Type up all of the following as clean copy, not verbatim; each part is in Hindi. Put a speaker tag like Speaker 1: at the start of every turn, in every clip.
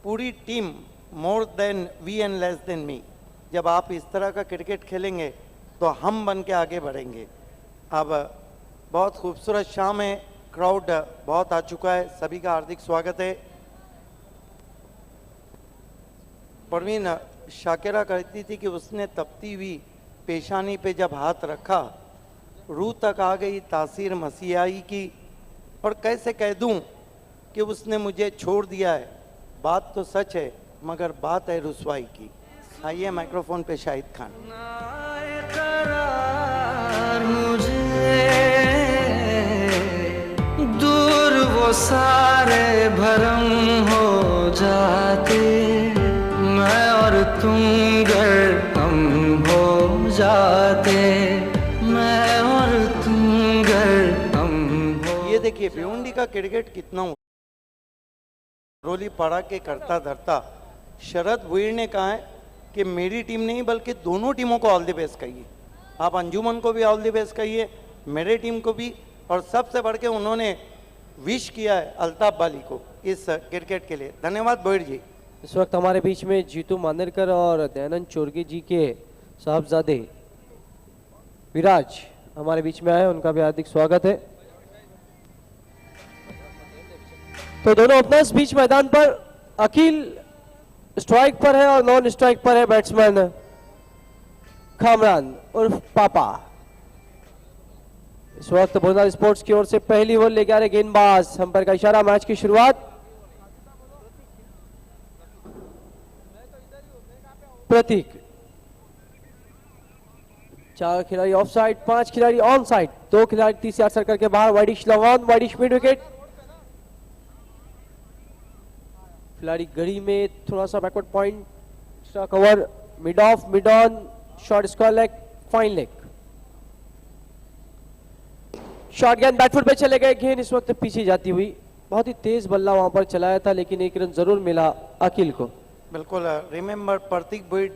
Speaker 1: पूरी team more than we and less than me. जब आप इस तरह का क्रिकेट खेलेंगे तो हम बन के आगे बढ़ेंगे। अब बहुत खूबसूरत शाम है, क्राउड बहुत आ चुका है, सभी का हार्दिक स्वागत है। परवीन शाकिरा कहती थी कि उसने तपती हुई पेशानी पे जब हाथ रखा रूह तक आ गई तासीर मसीहाई की, और कैसे कह दूं कि उसने मुझे छोड़ दिया है। बात तो सच है मगर बात है रुसवाई की। आइए माइक्रोफोन पे शाहिद खान।
Speaker 2: दूर वो सारे भरम हो जाते, मैं और तुम गर हम हो जाते, मैं और तुम गर हम हो।
Speaker 1: ये देखिए भिवंडी का क्रिकेट कितना रोली पड़ा के करता धरता। शरद भुईर ने कहा है कि मेरी टीम नहीं बल्कि दोनों टीमों को ऑल द बेस्ट कहिए। आप अंजुमन को भी ऑल द बेस्ट कहिए, मेरे टीम को भी, और सबसे बढ़ के उन्होंने विश किया है अल्ताफ बाली को इस क्रिकेट के लिए। धन्यवाद भुईर जी।
Speaker 3: इस वक्त हमारे बीच में जीतू मानेरकर और दयानंद चोरगे जी के साहबजादे विराज हमारे बीच में आए, उनका भी हार्दिक स्वागत है। तो दोनों ओपनर्स बीच मैदान पर, अकील स्ट्राइक पर है और नॉन स्ट्राइक पर है बैट्समैन कामरान उर्फ पापा। इस वक्त भोजनाल स्पोर्ट्स की ओर से पहली ओवर लेके आ रहे गेंदबाज, अंपायर का इशारा, मैच की शुरुआत। प्रतीक, 4 खिलाड़ी ऑफ साइड, 5 खिलाड़ी ऑन साइड, 2 खिलाड़ी 30 यार्ड सर्कल के बाहर। Widish long on, widish mid wicket. खिलाड़ी गड़ी में थोड़ा सा backward point cover, mid of, mid on, short square leg, fine leg. Short गेंद बैटफुट पे चले गए, गेंद इस वक्त पीछे जाती हुई। बहुत ही तेज बल्ला वहां पर चलाया था लेकिन एक रन जरूर मिला अकील को।
Speaker 1: बिल्कुल। Remember Prateek Bhuir,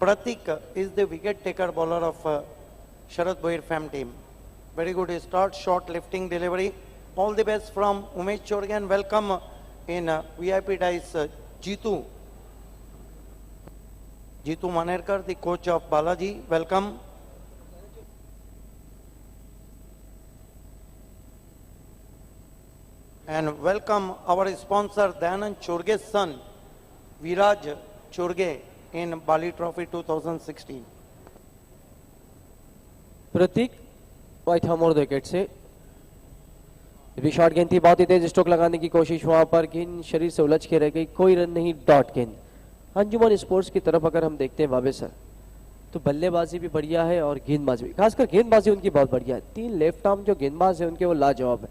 Speaker 1: Prateek is the wicket taker bowler of Sharad Bhuir fam team. Very good start, short lifting delivery. All the best from Umesh Chorge and welcome in VIP dice Jeetu Manerkar, the coach of Balaji. Welcome. And welcome our sponsor Dayanand Chorge's son Viraj Chorge in Bali Trophy 2016.
Speaker 3: Prateek वाइट हमोर विकेट से भी शॉर्ट गेंद थी, बहुत ही तेज स्ट्रोक लगाने की कोशिश, वहां पर गेंद शरीर से उलझ के रह गई, कोई रन नहीं, डॉट गेंद। अंजुमन स्पोर्ट्स की तरफ अगर हम देखते हैं बाबे सर, तो बल्लेबाजी भी बढ़िया है और गेंदबाजी भी, खासकर गेंदबाजी उनकी बहुत बढ़िया है। 3 लेफ्ट आर्म जो गेंदबाज है उनके वो लाजवाब है।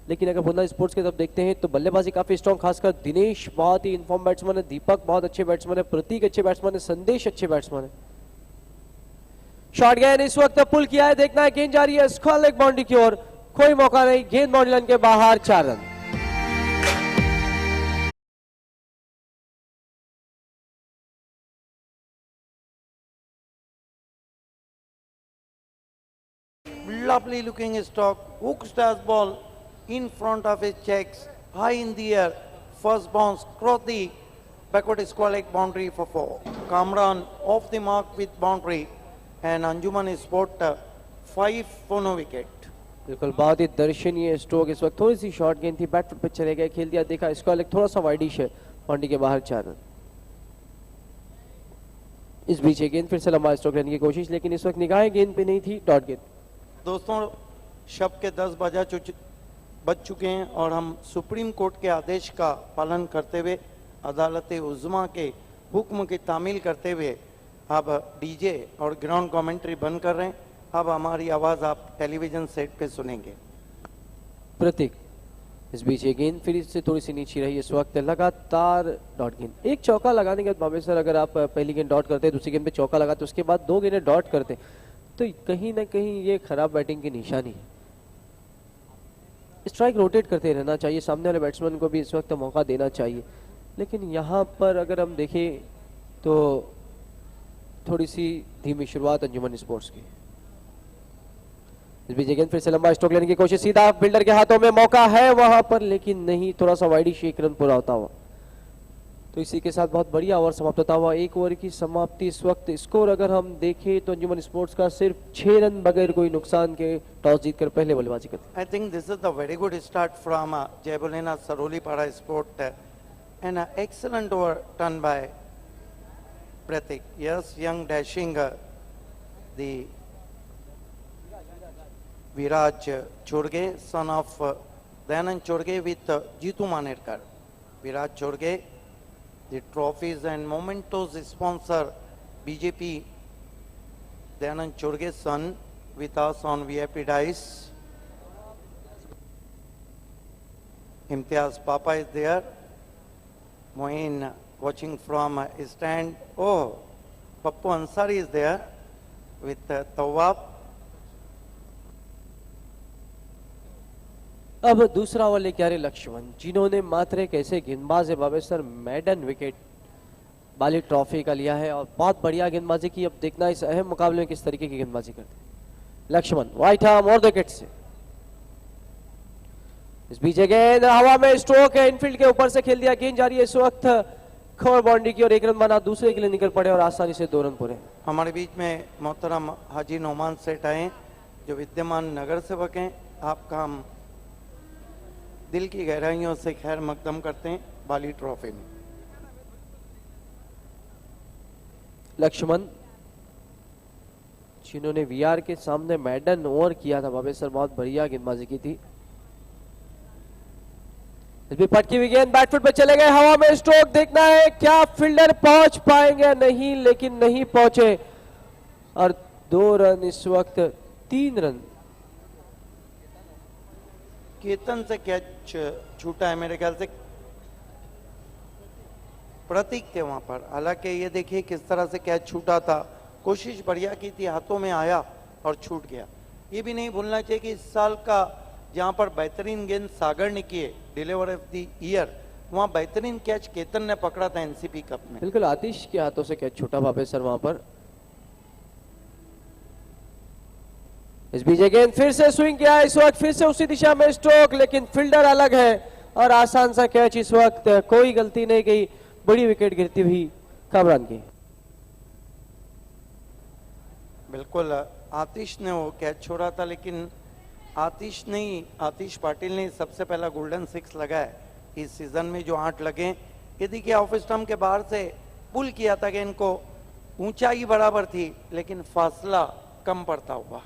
Speaker 3: लेकिन अगर भुवनेश्वर स्पोर्ट्स की तरफ देखते हैं तो बल्लेबाजी काफी स्ट्रॉन्ग, खासकर दिनेश बहुत ही इन्फॉर्म बैट्समैन है, दीपक बहुत अच्छे बैट्समैन है, प्रतीक अच्छे बैट्समैन है, संदेश अच्छे बैट्समैन है। शॉर्ट गेंद इस वक्त पुल किया है, देखना है गेंद जा रही है स्क्वायर लेग बाउंड्री की ओर, कोई मौका नहीं, गेंद बाउंड्री लाइन के बाहर, 4 run.
Speaker 1: Lovely looking stroke, hooked as ball in front of his checks, high in the air, first bounce, cross the backward square leg boundary for 4. Kamran off the mark with boundary and Anjuman Sport 5 for no wicket.
Speaker 3: बिल्कुल बहुत ही दर्शनीय स्ट्रोक, इस वक्त थोड़ी सी शॉर्ट गेंद थी, बैट फुट पे चले गए, खेल दिया, देखा स्क्वायर लेग थोड़ा सा वाइडिश है, बाउंड्री के बाहर, 4 रन। इस बीच गेंद फिर से लंबा स्ट्रोक लेने की कोशिश, लेकिन इस वक्त निगाहें गेंद पे नहीं थी, डॉट गेंद।
Speaker 1: दोस्तों शब के 10 बज चुके हैं और हम सुप्रीम कोर्ट के आदेश का पालन करते हुए, अदालत उज़्मा के हुक्म की तामील करते हुए अब डीजे और ग्राउंड कमेंट्री बंद कर रहे हैं। अब हमारी आवाज आप टेलीविजन सेट पे सुनेंगे।
Speaker 3: प्रतीक, इस बीच ये गेंद फिर से थोड़ी सी नीचे रही, इस वक्त लगातार डॉट गेंद। एक चौका लगाने के बाद बाबे सर, अगर आप पहली गेंद डॉट करते, दूसरी गेंद पे चौका लगाते, उसके बाद 2 गेंदें डॉट करते, तो कहीं ना कहीं ये खराब बैटिंग की निशानी है। स्ट्राइक रोटेट करते रहना चाहिए, सामने वाले बैट्समैन को भी इस वक्त मौका देना चाहिए। लेकिन यहाँ पर अगर हम देखें तो थोड़ी सी धीमी शुरुआत अंजुमन स्पोर्ट्स की। इस बीच गेंद फिर से लंबा स्ट्रोक लेने की कोशिश, सीधा फील्डर के हाथों में, मौका है वहां पर लेकिन नहीं, थोड़ा सा वाइडिश, 1 रन पूरा होता हुआ। तो इसी के साथ बहुत बढ़िया ओवर समाप्त होता हुआ एक ओवर की समाप्ति। इस वक्त स्कोर अगर हम देखें तो अंजुमन स्पोर्ट्स का सिर्फ 6 रन बगैर कोई नुकसान के टॉस जीतकर पहले बल्लेबाजी करते
Speaker 1: I think this is the very good start from Jayabulena Sarolipara Sport and an excellent over done by Pratik. Yes, young dashing the Viraj Chorge, son of Dayanand Chorge with Jitu Manerkar. Viraj Chorge, the trophies and mementos sponsor BJP Dayanand Chorge's son with us on VIP dice. Imtiaz Papa is there. Moin watching from stand. Oh, Pappu Ansari is there with Tawab.
Speaker 3: अब दूसरा ओवर लेके आ रहे लक्ष्मण, जिन्होंने मात्र एक ऐसे गेंदबाज है बाबेसर मैडन विकेट बाली ट्रॉफी का लिया है और बहुत बढ़िया गेंदबाजी की। अब देखना इस अहम मुकाबले में किस तरीके की गेंदबाजी करते हैं लक्ष्मण। वाइट आर्म और विकेट से इस बीच गेंद हवा में स्ट्रोक है, इनफील्ड के ऊपर से खेल दिया, गेंद जा रही है इस वक्त खबर बाउंड्री की और 1 रन बना, दूसरे के लिए निकल पड़े और आसानी से 2 रन पूरे।
Speaker 1: हमारे बीच में मोहतरम हाजी नोमान सेठ आए जो विद्यमान नगर सेवक हैं। आपका हम दिल की गहराइयों से खैर मकदम करते हैं बाली ट्रॉफी में।
Speaker 3: लक्ष्मण जिन्होंने वीआर के सामने मैडन ओवर किया था बाबेसर, बहुत बढ़िया गेंदबाजी की थी। इस भी पटकी हुई गेंद बैटफुट पे चले गए, हवा में स्ट्रोक, देखना है क्या फील्डर पहुंच पाएंगे नहीं, लेकिन नहीं पहुंचे और 2 रन इस वक्त 3 रन।
Speaker 1: केतन से कैच छूटा है मेरे ख्याल से, प्रतीक थे वहां पर। हालांकि ये देखिए किस तरह से कैच छूटा था, कोशिश बढ़िया की थी, हाथों में आया और छूट गया। ये भी नहीं भूलना चाहिए कि इस साल का जहां पर बेहतरीन गेंद सागर ने किए डिलीवर ऑफ द ईयर, वहां बेहतरीन कैच केतन ने पकड़ा था एनसीपी कप में।
Speaker 3: बिल्कुल आतिश के हाथों से कैच छूटा बाबेसर वहां पर। इस बीच गेंद फिर से स्विंग किया, इस वक्त फिर से उसी दिशा में स्ट्रोक, लेकिन फील्डर अलग है और आसान सा कैच, इस वक्त कोई गलती नहीं की, बड़ी विकेट गिरती हुई कामरान की।
Speaker 1: बिल्कुल आतिश ने वो कैच छोड़ा था, लेकिन आतिश पाटिल ने सबसे पहला गोल्डन 6 लगाया इस सीजन में, जो 8 लगे। ये देखिए ऑफ स्टंप के बाहर से पुल किया था कि इनको ऊंचाई बराबर थी लेकिन फासला कम पड़ता हुआ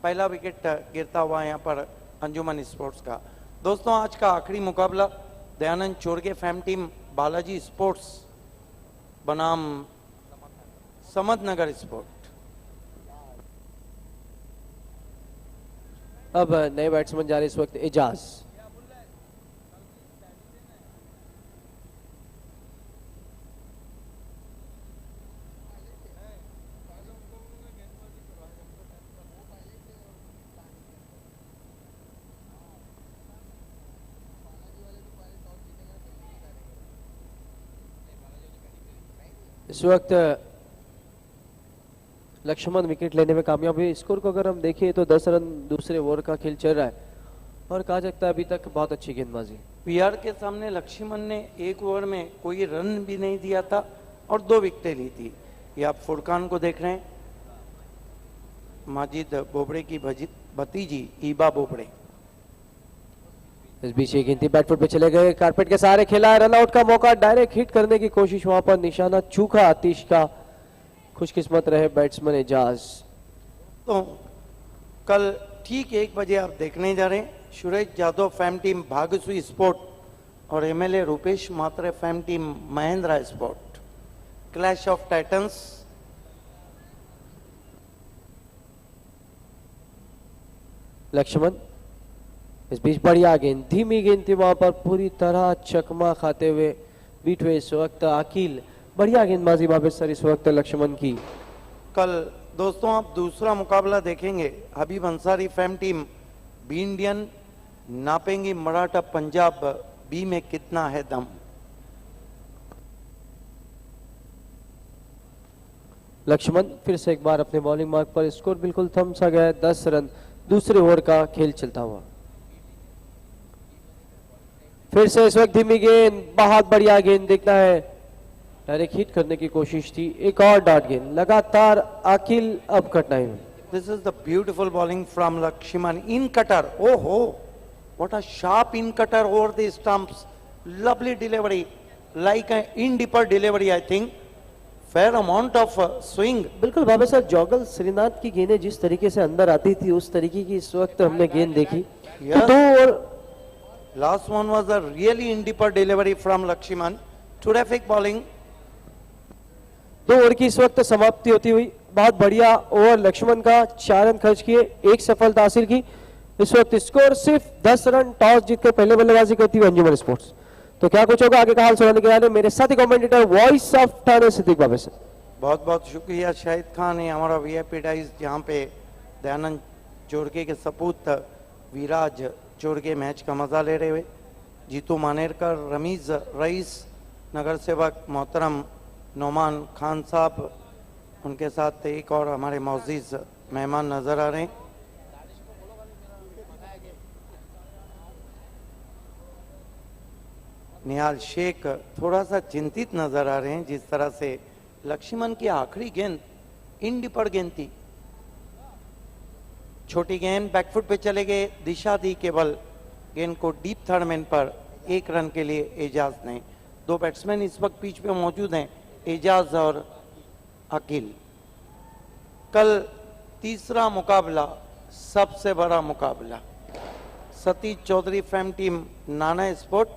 Speaker 1: पहला विकेट गिरता हुआ यहाँ पर अंजुमन स्पोर्ट्स का। दोस्तों आज का आखिरी मुकाबला Dayanand Chorge fam team Balaji sports बनाम समदनगर स्पोर्ट।
Speaker 3: अब नए बैट्समैन जा रहे इस वक्त एजाज। इस वक्त लक्ष्मण विकेट लेने में कामयाब हुए। स्कोर को अगर हम देखें तो 10 रन दूसरे ओवर का खेल चल रहा है और कहा जाता है अभी तक बहुत अच्छी गेंदबाजी।
Speaker 1: वीआर के सामने लक्ष्मण ने 1 ओवर में कोई रन भी नहीं दिया था और 2 विकेटें ली थी। ये आप फुरकान को देख रहे हैं, माजिद बोबड़े की भतीजी ईबा बोबड़े।
Speaker 3: इस बीच ये गेंद बैटफुट पे चले गए, कारपेट के सहारे खेला है, रन आउट का मौका, डायरेक्ट हिट करने की कोशिश, वहां पर निशाना चूका आतिश का, खुशकिस्मत रहे बैट्समैन एजाज।
Speaker 1: तो कल ठीक 1 बजे आप देखने जा रहे हैं Suresh Yadav fam team Bhagsui sport और MLA Rupesh Mhatre fam team Mahindra sport, clash of titans.
Speaker 3: Laxman इस बीच बढ़िया गेंद, धीमी गेंद थी, वहां पर पूरी तरह चकमा खाते हुए बीट हुए इस वक्त अकील। बढ़िया गेंदबाजी बाबेसर इस वक्त लक्ष्मण की।
Speaker 1: कल दोस्तों आप दूसरा मुकाबला देखेंगे, Habib Ansari fam team B Indian नापेंगी मराठा पंजाब बी में कितना है दम।
Speaker 3: लक्ष्मण फिर से एक बार अपने बॉलिंग मार्क पर, स्कोर बिल्कुल थम सा गया, 10 रन दूसरे ओवर का खेल चलता हुआ। फिर से इस वक्त धीमी गेंद, बहुत बढ़िया गेंद, देखना है डायरेक्ट हिट करने की कोशिश थी, एक और डॉट गेंद, लगातार अखिल अब कठिनाई में।
Speaker 1: This is the beautiful bowling from Lakshiman in cutter. Oh ho! What a sharp in cutter over the stumps. Lovely delivery, like an in deeper delivery. I think fair amount of swing.
Speaker 3: बिल्कुल बाबा साहब, जॉगल श्रीनाथ की गेंदें जिस तरीके से अंदर आती थी उस तरीके की इस वक्त हमने गेंद देखी।
Speaker 1: Yes.
Speaker 3: तो 2 over
Speaker 1: Last one was a really in deeper delivery from Lakshiman. Terrific bowling.
Speaker 3: 2 over की इस वक्त समाप्ति होती हुई, बहुत बढ़िया ओवर लक्ष्मण का, 4 रन खर्च किए, 1 सफलता हासिल की। इस वक्त स्कोर सिर्फ 10 रन, टॉस जीतकर पहले बल्लेबाजी करती हुई अंजुमन स्पोर्ट्स। तो क्या कुछ होगा आगे का हाल सुनाने के लिए मेरे साथी commentator voice of Thane Siddique Baba से।
Speaker 1: बहुत बहुत शुक्रिया शाहिद खान है हमारा वीआईपी डाइस, जहाँ पे दयानंद जोरगे के सपूत विराज जोरगे मैच का मजा ले रहे हुए, जीतू मानेरकर, रमीज रईस, नगर सेवक मोहतरम नोमान खान साहब, उनके साथ एक और हमारे मौजूद मेहमान नजर आ रहे हैं। निहाल शेख थोड़ा सा चिंतित नजर आ रहे हैं, जिस तरह से लक्ष्मण की आखिरी गेंद इन डिपर गेंद थी, छोटी गेंद बैकफुट पे चले गए, दिशा दी केवल गेंद को डीप थर्ड मैन पर, 1 रन के लिए एजाज ने। 2 बैट्समैन इस वक्त पिच पे मौजूद हैं, एजाज और अकील। कल तीसरा मुकाबला, सबसे बड़ा मुकाबला, Satish Chaudhary fam team Nana sport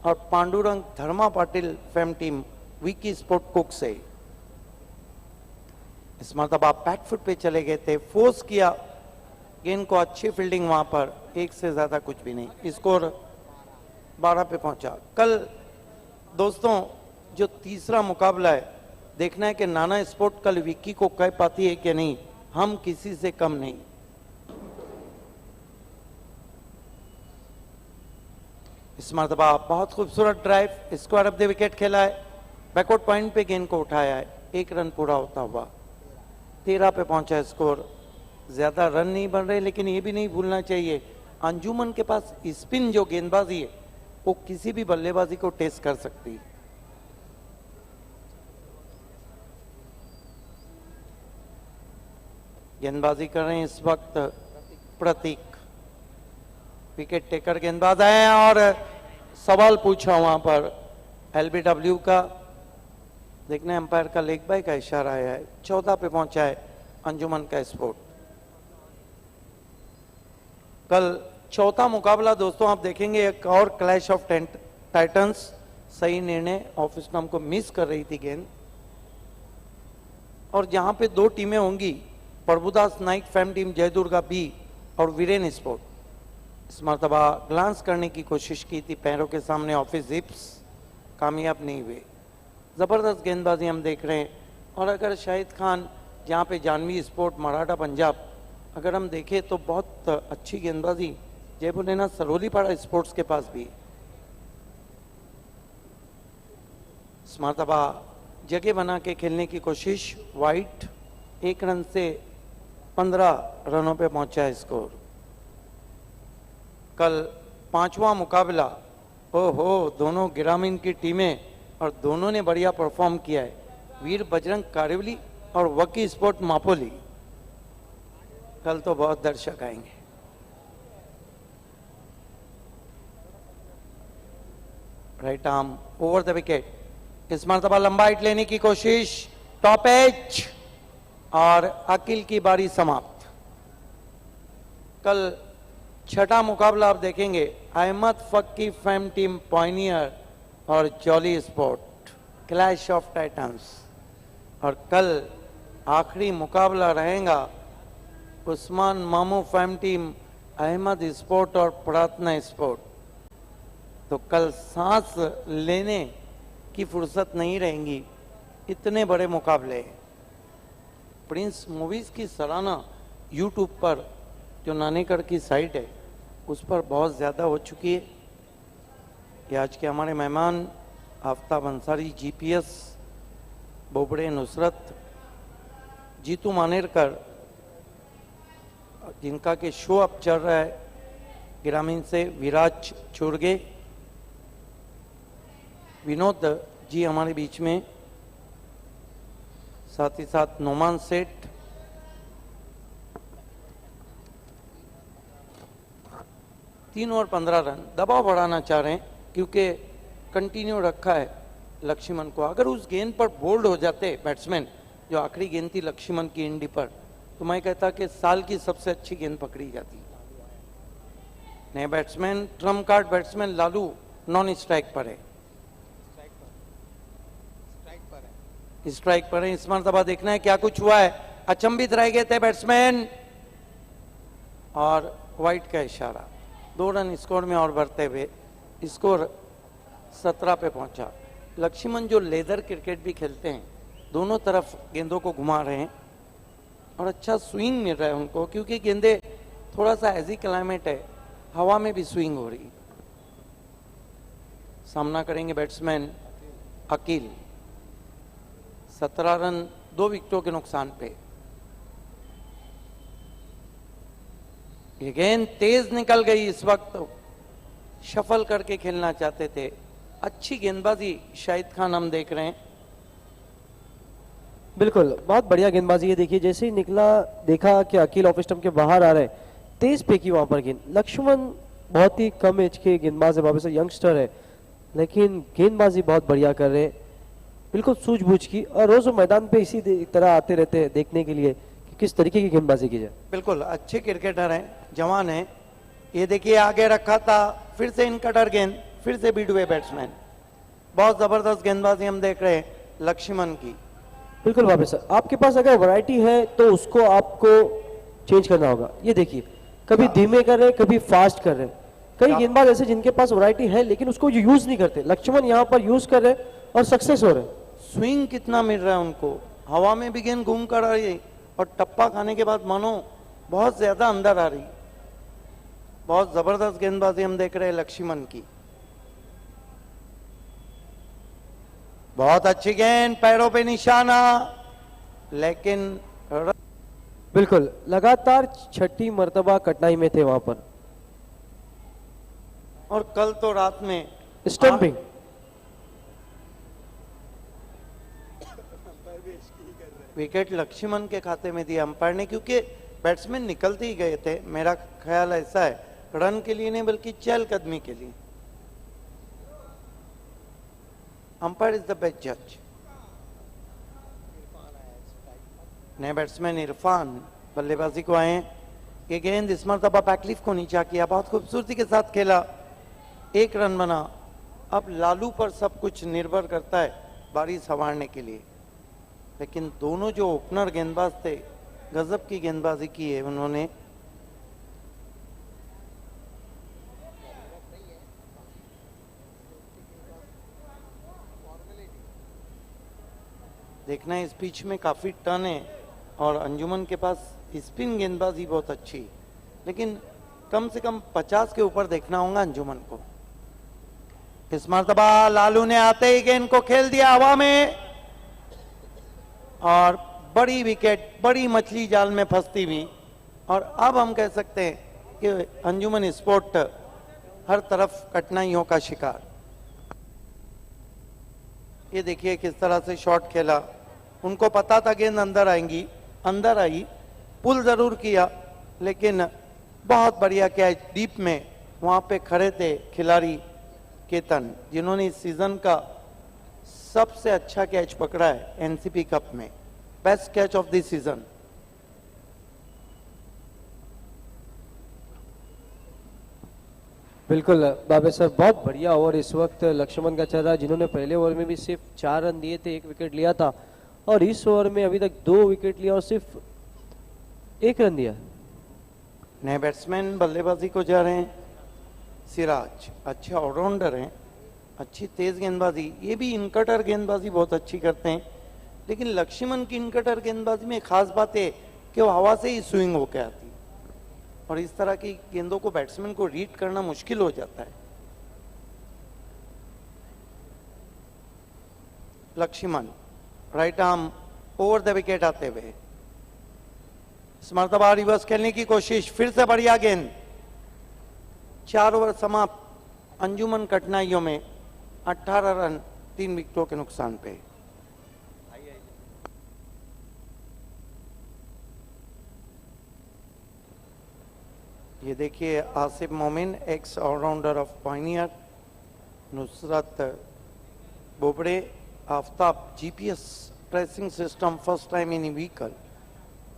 Speaker 1: और Pandurang Dharma Patil fam team Vicky sport कुक से। इस मरतबा बैकफुट पे चले गए थे, फोर्स किया गेंद को, अच्छी फील्डिंग वहां पर, 1 से ज्यादा कुछ भी नहीं, स्कोर 12 पे पहुंचा। कल दोस्तों जो तीसरा मुकाबला है, देखना है कि नाना स्पोर्ट कल विक्की को कह पाती है कि नहीं, हम किसी से कम नहीं। इस मरतबा बहुत खूबसूरत drive, square of the wicket खेला है, बैकवर्ड पॉइंट पे गेंद को उठाया है, 1 रन पूरा होता हुआ 13 पे पहुंचा स्कोर। ज्यादा रन नहीं बन रहे, लेकिन ये भी नहीं भूलना चाहिए अंजुमन के पास स्पिन जो गेंदबाजी है वो किसी भी बल्लेबाजी को टेस्ट कर सकती है। गेंदबाजी कर रहे हैं इस वक्त प्रतीक, विकेट टेकर गेंदबाज आए और सवाल पूछा वहां पर एलबीडब्ल्यू का, देखने अंपायर का लेग बाय का इशारा आया है। 14 पे पहुंचा है अंजुमन का स्पोर्ट। कल चौथा मुकाबला दोस्तों आप देखेंगे, एक और क्लैश ऑफ टाइटंस, सही निर्णय, ऑफ स्टंप को मिस कर रही थी गेंद, और जहां पे 2 टीमें होंगी, प्रभुदास नाइक फैम टीम जयदुर्गा बी और वीरेन स्पोर्ट, इस मरतबा ग्लांस करने की कोशिश की थी पैरों के सामने, ऑफिस जिप्स कामयाब नहीं हुए। जबरदस्त गेंदबाजी हम देख रहे हैं। और अगर शाहिद खान, जहाँ पे जानवी स्पोर्ट, मराठा पंजाब, अगर हम देखें तो बहुत अच्छी गेंदबाजी जयपुर सरोलीपाड़ा स्पोर्ट्स के पास भी। इस मरतबा जगह बना के खेलने की कोशिश, वाइट, 1 रन से 15 रनों पे पहुंचा है स्कोर। कल 5वां मुकाबला, ओहो, दोनों ग्रामीण की टीमें और दोनों ने बढ़िया परफॉर्म किया है, वीर बजरंग कारिवली और वकी स्पोर्ट मापोली। कल तो बहुत दर्शक आएंगे। Right arm over the wicket, इस मरतबा लंबा हिट लेने की कोशिश, टॉप एज, और अकील की बारी समाप्त। कल 6ठा मुकाबला आप देखेंगे, अहमद फक्की फैम टीम पॉइनियर और jolly sport, clash of Titans. और कल आखिरी मुकाबला रहेगा उस्मान मामू फैम टीम अहमद स्पोर्ट और प्रार्थना स्पोर्ट। तो कल सांस लेने की फुर्सत नहीं रहेगी, इतने बड़े मुकाबले। प्रिंस मूवीज की सराहना यूट्यूब पर, जो नानेगढ़ की साइट है, उस पर बहुत ज़्यादा हो चुकी है। कि आज के हमारे मेहमान आफ्ताब अंसारी, जीपीएस, बोबड़े नुसरत, जीतू मानेरकर, जिनका के शो अब चल रहा है ग्रामीण से, विराज चुरगे, विनोद जी हमारे बीच में, साथ ही साथ नोमान सेठ, तीन और 15 रन दबाव बढ़ाना चाह रहे हैं क्योंकि कंटिन्यू रखा है लक्ष्मण को। अगर उस गेंद पर बोल्ड हो जाते बैट्समैन, जो आखिरी गेंद थी लक्ष्मण की इंडी पर, तो मैं कहता कि साल की सबसे अच्छी गेंद पकड़ी जाती। नए batsman, Trump card batsman Lalu non strike पर है, स्ट्राइक पर है। इस मरतबा देखना है क्या कुछ हुआ है। अचंभित रह गए थे बैट्समैन और वाइट का इशारा। 2 रन स्कोर में और बढ़ते हुए स्कोर 17 पे पहुंचा। लक्ष्मण जो लेदर क्रिकेट भी खेलते हैं, दोनों तरफ गेंदों को घुमा रहे हैं और अच्छा स्विंग मिल रहा है उनको, क्योंकि गेंदे थोड़ा सा ऐसी क्लाइमेट है, हवा में भी स्विंग हो रही। सामना करेंगे बैट्समैन अकील। 17 रन 2 विकेटों के नुकसान पे। ये गेंद तेज निकल गई। इस वक्त शफल करके खेलना चाहते थे। अच्छी गेंदबाजी शाहिद खान हम देख रहे हैं।
Speaker 3: बिल्कुल, बहुत बढ़िया गेंदबाजी है। देखिए जैसे ही निकला, देखा कि अकील ऑफ स्टंप के बाहर आ रहे, तेज फेंकी वहां पर गेंद। लक्ष्मण बहुत ही कम एज के गेंदबाज है, वापस यंगस्टर है, लेकिन गेंदबाजी बहुत बढ़िया कर रहे हैं, बिल्कुल सूझबूझ की। और रोज वो मैदान पे इसी तरह आते रहते हैं देखने के लिए कि किस तरीके की गेंदबाजी की जाए।
Speaker 1: बिल्कुल अच्छे क्रिकेटर हैं, जवान हैं। ये देखिए आगे रखा था, फिर से इन कटर गेंद, फिर से बीट हुए बैट्समैन। बहुत जबरदस्त गेंदबाजी हम देख रहे हैं लक्ष्मण की।
Speaker 3: बिल्कुल बाबा सर, आपके पास अगर वैरायटी है तो उसको आपको चेंज करना होगा। ये देखिए कभी धीमे कर रहे, कभी फास्ट कर रहे। कई गेंदबाज ऐसे जिनके पास वैरायटी है लेकिन उसको यूज नहीं करते। लक्ष्मण यहाँ पर यूज कर रहे और सक्सेस हो रहे।
Speaker 1: स्विंग कितना मिल रहा है उनको, हवा में भी गेंद घूम कर आ रही और टप्पा खाने के बाद मानो बहुत ज्यादा अंदर आ रही। बहुत जबरदस्त गेंदबाजी हम देख रहे हैं लक्ष्मण की। बहुत अच्छी गेंद, पैरों पे निशाना, लेकिन
Speaker 3: बिल्कुल लगातार 6ठी मर्तबा कठिनाई में थे वहां पर।
Speaker 1: और कल तो रात में
Speaker 3: स्टंपिंग।
Speaker 1: विकेट लक्ष्मण के खाते में दिया अंपायर ने, क्योंकि बैट्समैन निकलते ही गए थे। मेरा ख्याल ऐसा है, रन के लिए नहीं बल्कि चहलकदमी के लिए। अंपायर इज द बेस्ट जज। नए बैट्समैन इरफान बल्लेबाजी को आए। ये गेंद इस मरतबा बैकलिफ को नीचा किया, बहुत खूबसूरती के साथ खेला, 1 रन बना। अब लालू पर सब कुछ निर्भर करता है बारी संवारने के लिए, लेकिन दोनों जो ओपनर गेंदबाज थे गजब की गेंदबाजी की है उन्होंने। देखना है इस पिच में काफी टर्न है और अंजुमन के पास स्पिन गेंदबाजी बहुत अच्छी, लेकिन कम से कम 50 के ऊपर देखना होगा अंजुमन को। इस मरतबा लालू ने आते ही गेंद को खेल दिया हवा में और बड़ी विकेट, बड़ी मछली जाल में फंसती हुई। और अब हम कह सकते हैं कि अंजुमन स्पोर्ट हर तरफ कठिनाइयों का शिकार। ये देखिए किस तरह से शॉट खेला। उनको पता था गेंद अंदर आएंगी, अंदर आई, पुल जरूर किया, लेकिन बहुत बढ़िया कैच डीप में। वहां पे खड़े थे खिलाड़ी केतन, जिन्होंने इस सीजन का सबसे अच्छा कैच पकड़ा है एनसीपी कप में, best catch of the season.
Speaker 3: बिल्कुल बाबे सर, बहुत बढ़िया ओवर इस वक्त लक्ष्मण का चल रहा है, जिन्होंने पहले ओवर में भी सिर्फ 4 रन दिए थे, 1 विकेट लिया था, और इस ओवर में अभी तक 2 विकेट लिया और सिर्फ 1 रन दिया।
Speaker 1: नए बैट्समैन बल्लेबाजी को जा रहे हैं सिराज, अच्छे ऑलराउंडर हैं, अच्छी तेज गेंदबाजी। ये भी इनकटर गेंदबाजी बहुत अच्छी करते हैं, लेकिन लक्ष्मण की इनकटर गेंदबाजी में खास बात है कि वो हवा से ही स्विंग होकर आती है और इस तरह की गेंदों को बैट्समैन को रीड करना मुश्किल हो जाता है। Laxman right arm over the wicket आते हुए, इस मरतबा रिवर्स खेलने की कोशिश, फिर से बढ़िया गेंद। 4 ओवर समाप्त, अंजुमन कठिनाइयों में, 18 रन 3 विकेटों के नुकसान पे। ये देखिए Asif Momin ex all rounder of Pioneer, Nusrat Bobade Aftab GPS tracing system first time in vehicle,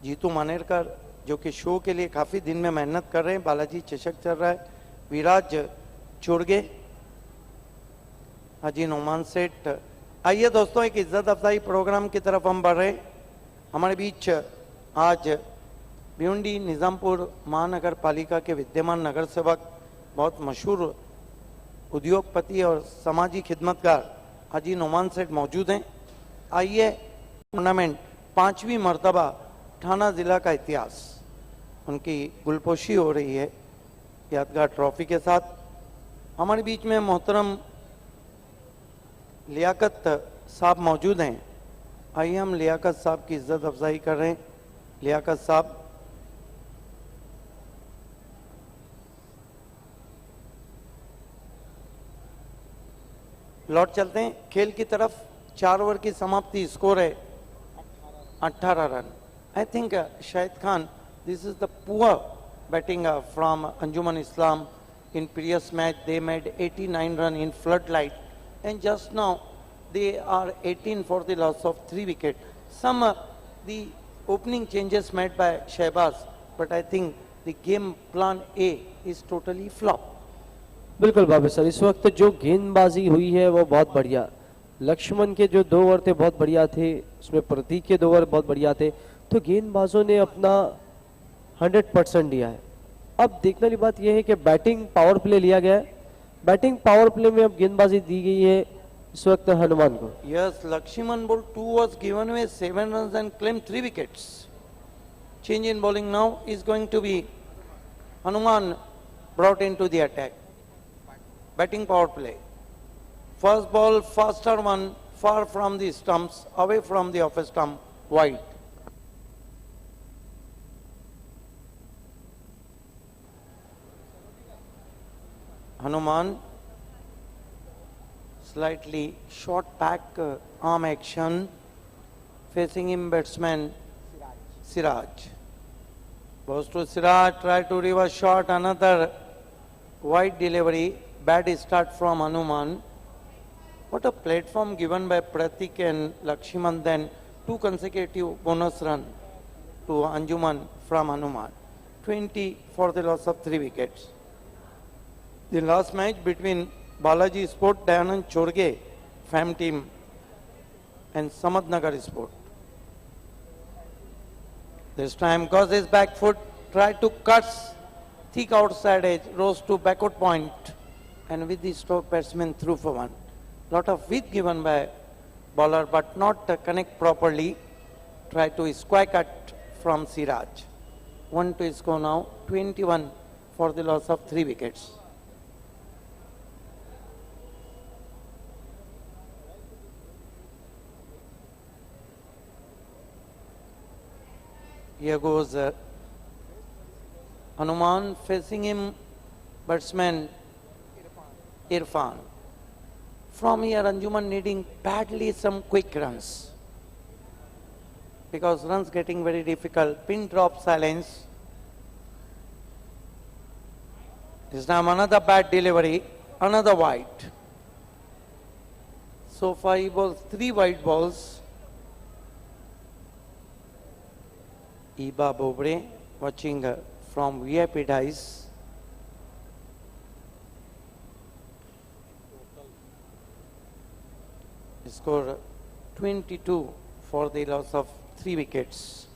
Speaker 1: Jitu Manerkar जो कि शो के लिए काफ़ी दिन में मेहनत कर रहे हैं, बालाजी चषक चल रहा है, विराज चुड़गे, हाजी नोमान सेठ। आइए दोस्तों एक इज्जत अफजाई प्रोग्राम की तरफ हम बढ़ रहे हैं। हमारे बीच आज भिवंडी निज़ामपुर महानगर पालिका के विद्यमान नगर सेवक, बहुत मशहूर उद्योगपति और समाजी खिदमतगार हाजी नोमान सेठ मौजूद हैं। आइए टूर्नामेंट 5वीं मर्तबा थाना ज़िला का इतिहास, उनकी गुलपोशी हो रही है यादगार ट्रॉफी के साथ। हमारे बीच में मोहतरम लियाकत साहब मौजूद हैं। आइए हम लियाकत साहब की इज्जत अफजाई कर रहे हैं। लियाकत साहब, लौट चलते हैं खेल की तरफ। 4 ओवर की समाप्ति, स्कोर है 18 run. I think Shahid Khan, this is the poor batting from Anjuman Islam. In previous match, they made 89 run in floodlight, and just now they are 18 for the loss of 3 wickets. Some the opening changes made by Shehbaz, but I think the game plan A is totally flop.
Speaker 3: बिल्कुल बाबा सर, इस वक्त जो गेंदबाजी हुई है वो बहुत बढ़िया। लक्ष्मण के जो 2 ओवर थे बहुत बढ़िया थे, उसमें प्रतीक के 2 ओवर बहुत बढ़िया थे, तो गेंदबाजों ने अपना 100% दिया है। अब देखने वाली बात यह है कि बैटिंग पावर प्ले लिया गया है। बैटिंग पावर प्ले में अब गेंदबाजी दी गई है इस वक्त हनुमान को।
Speaker 1: Yes, Lakshman bowled 2 was given away 7 runs and claimed 3 wickets. Change in bowling now is going to be Hanuman brought into the attack. Batting power play. First ball, faster one, far from the stumps, away from the off stump, wide. Hanuman, slightly short back arm action, facing him batsman Siraj. Goes to Siraj, try to reverse shot, another wide delivery, bad start from Hanuman. What a platform given by Pratik and Lakshman, then 2 consecutive bonus run to Anjuman from Hanuman. 20 for the loss of 3 wickets. The last match between Balaji Sport, Dayanand Chorge, FAM team, and Samadnagar Sport. This time goes his back foot, tried to cut thick outside edge, rose to backward point, and with the stroke batsman through for 1. Lot of width given by bowler, but not connect properly. Tried to square cut from Siraj. 1 to score now, 21 for the loss of 3 wickets. Here goes Hanuman, facing him batsman Irfan. From here Anjuman needing badly some quick runs, because runs getting very difficult. Pin drop silence. This time another bad delivery, another wide. So far he bowls 3 wide balls. Iba Bobre watching from VIP dice. Score 22 for the loss of 3 wickets.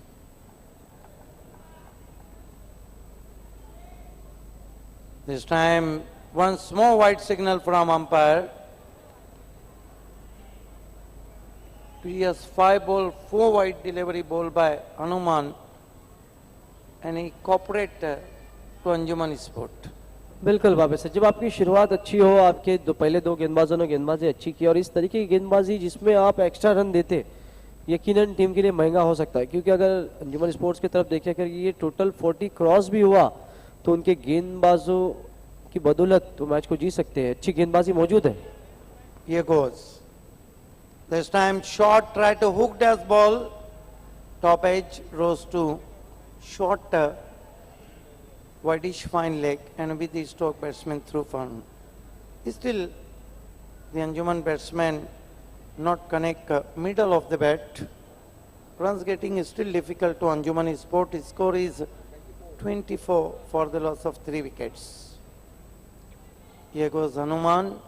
Speaker 1: This time once more wide signal from umpire. Previous 5 ball, 4 wide delivery ball by Hanuman, and he cooperate to Anjuman Sport.
Speaker 3: बिल्कुल बाबा सर, जब आपकी शुरुआत अच्छी हो, आपके पहले 2 गेंदबाजों ने गेंदबाजी अच्छी की, और इस तरीके की गेंदबाजी जिसमें आप एक्स्ट्रा रन देते, यकीनन टीम के लिए महंगा हो सकता है। क्योंकि अगर अंजुमन स्पोर्ट्स की तरफ देखिए, अगर ये टोटल 40 क्रॉस भी हुआ तो उनके गेंदबाजों की बदौलत तो मैच को जीत सकते हैं। अच्छी गेंदबाजी मौजूद है।
Speaker 1: Here goes. This time short, try to hook dash ball. Top edge rose to short Whitish fine leg and with the stroke batsman through firm. Still, the Anjuman batsman not connect middle of the bat. Runs getting is still difficult to Anjuman Sport. His score is 24 for the loss of 3 wickets. Here goes Hanuman.